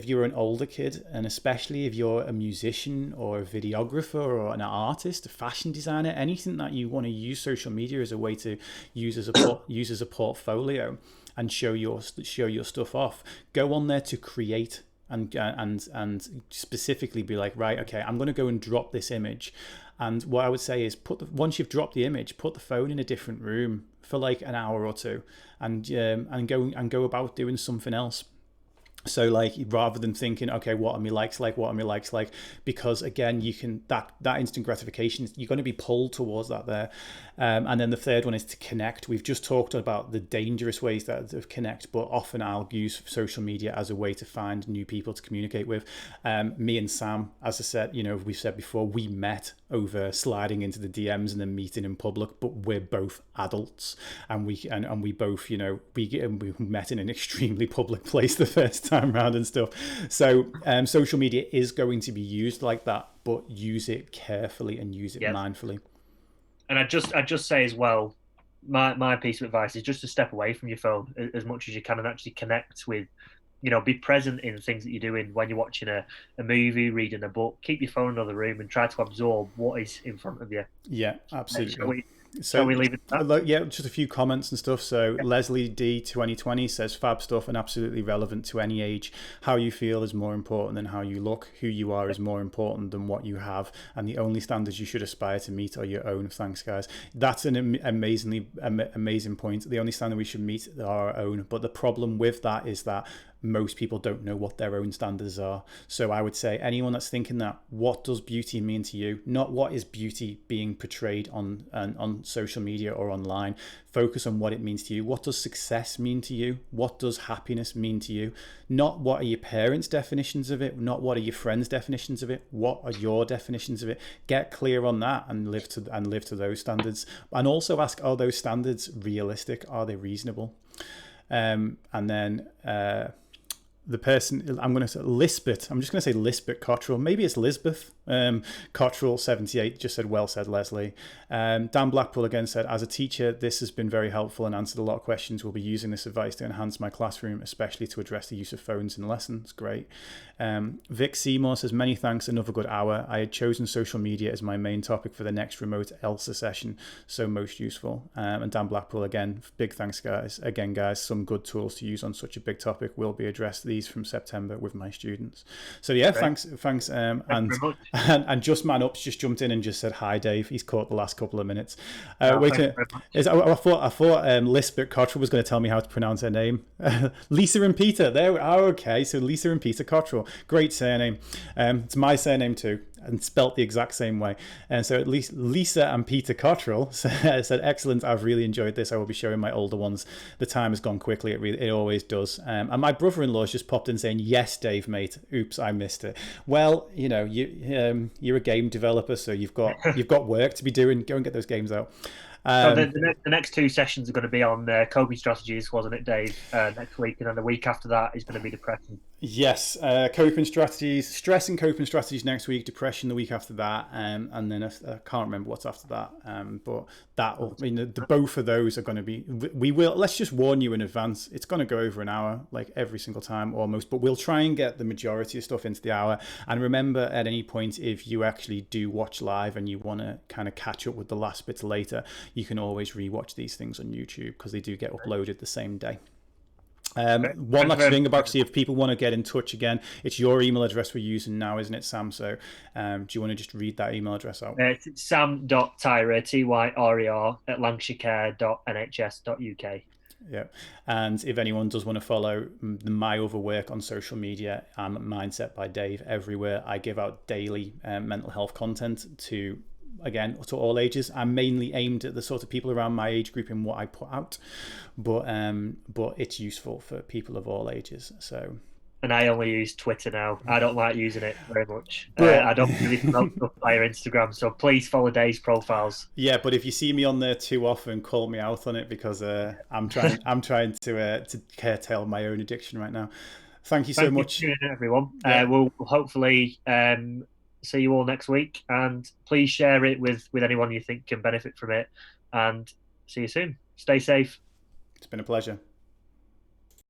Speaker 2: you're an older kid, and especially if you're a musician or a videographer or an artist, a fashion designer, anything that you want to use social media as a way to use as a portfolio and show your stuff off, go on there to create. And specifically be like, right, okay, I'm going to go and drop this image. And what I would say is once you've dropped the image, put the phone in a different room for like an hour or 2, and go about doing something else. So like, rather than thinking, okay, what are my likes like, because again, you can that instant gratification, you're going to be pulled towards that there. And then the third one is to connect. We've just talked about the dangerous ways of connect, but often I'll use social media as a way to find new people to communicate with. Me and Sam, as I said, we've said before, we met over sliding into the DMs and then meeting in public, but we're both adults, and we both, we met in an extremely public place the first time around and stuff. So social media is going to be used like that, but use it carefully and use it mindfully.
Speaker 1: And I just say as well, my piece of advice is just to step away from your phone as much as you can and actually connect with, be present in things that you're doing when you're watching a movie, reading a book. Keep your phone in another room and try to absorb what is in front of you.
Speaker 2: Yeah, absolutely.
Speaker 1: Shall we leave it at that?
Speaker 2: Yeah, just a few comments and stuff. So Leslie D 2020 says, fab stuff and absolutely relevant to any age. How you feel is more important than how you look. Who you are is more important than what you have. And the only standards you should aspire to meet are your own. Thanks, guys. That's an amazing point. The only standard we should meet are our own. But the problem with that is that most people don't know what their own standards are. So I would say anyone that's thinking that, what does beauty mean to you? Not what is beauty being portrayed on social media or online. Focus on what it means to you. What does success mean to you? What does happiness mean to you? Not what are your parents' definitions of it, not what are your friends' definitions of it, what are your definitions of it? Get clear on that and live to those standards. And also ask, are those standards realistic? Are they reasonable? And then the person, I'm going to say Lisbeth. I'm just going to say Lisbeth Cottrell. Maybe it's Lisbeth. Cottrell 78 just said, well said, Leslie. Dan Blackpool again said, as a teacher, this has been very helpful and answered a lot of questions. We'll be using this advice to enhance my classroom, especially to address the use of phones in lessons. Great. Vic Seymour says, many thanks, another good hour. I had chosen social media as my main topic for the next remote ELSA session, so most useful. And Dan Blackpool again, big thanks, guys. Again, guys, some good tools to use on such a big topic will be addressed these from September with my students. So yeah, great. Thanks, And Just Man Up's just jumped in and just said hi, Dave. He's caught the last couple of minutes.
Speaker 1: No,
Speaker 2: Wait a
Speaker 1: thank you
Speaker 2: minute.
Speaker 1: very much.
Speaker 2: I thought Lisbeth Cottrell was going to tell me how to pronounce her name. Lisa and Peter. There. Oh, okay. So Lisa and Peter Cottrell. Great surname. It's my surname too, and spelt the exact same way. And so at least Lisa and Peter Cottrell said, "Excellent. I've really enjoyed this. I will be showing my older ones. The time has gone quickly. It always does." And my brother-in-law's just popped in saying, "Yes, Dave, mate. Oops, I missed it." Well, you're a game developer, so you've got work to be doing. Go and get those games out.
Speaker 1: So the next two sessions are going to be on coping strategies, wasn't it, Dave? Next week, and then the week after that is going to be depression.
Speaker 2: Yes, coping strategies, stress and coping strategies next week, depression the week after that, and then I can't remember what's after that. But both of those are going to be. We will. Let's just warn you in advance. It's going to go over an hour, like every single time almost. But we'll try and get the majority of stuff into the hour. And remember, at any point, if you actually do watch live and you want to kind of catch up with the last bits later, you can always rewatch these things on YouTube because they do get uploaded the same day. One last thing about, see if people want to get in touch again, it's your email address we're using now, isn't it, Sam? So do you want to just read that email address out?
Speaker 1: It's sam.tyrer, Tyrer, at lancashire.nhs.uk.
Speaker 2: Yeah. And if anyone does want to follow my other work on social media, I'm Mindset by Dave everywhere. I give out daily mental health content to all ages. I'm mainly aimed at the sort of people around my age group in what I put out, but it's useful for people of all ages. So,
Speaker 1: and I only use Twitter now. I don't like using it very much. I don't really promote stuff via Instagram, so please follow Dave's profiles.
Speaker 2: Yeah, but if you see me on there too often, call me out on it because I'm trying to curtail my own addiction right now. Thank you so much,
Speaker 1: everyone. Yeah. We'll hopefully see you all next week, and please share it with anyone you think can benefit from it, and see you soon. Stay safe.
Speaker 2: It's been a pleasure.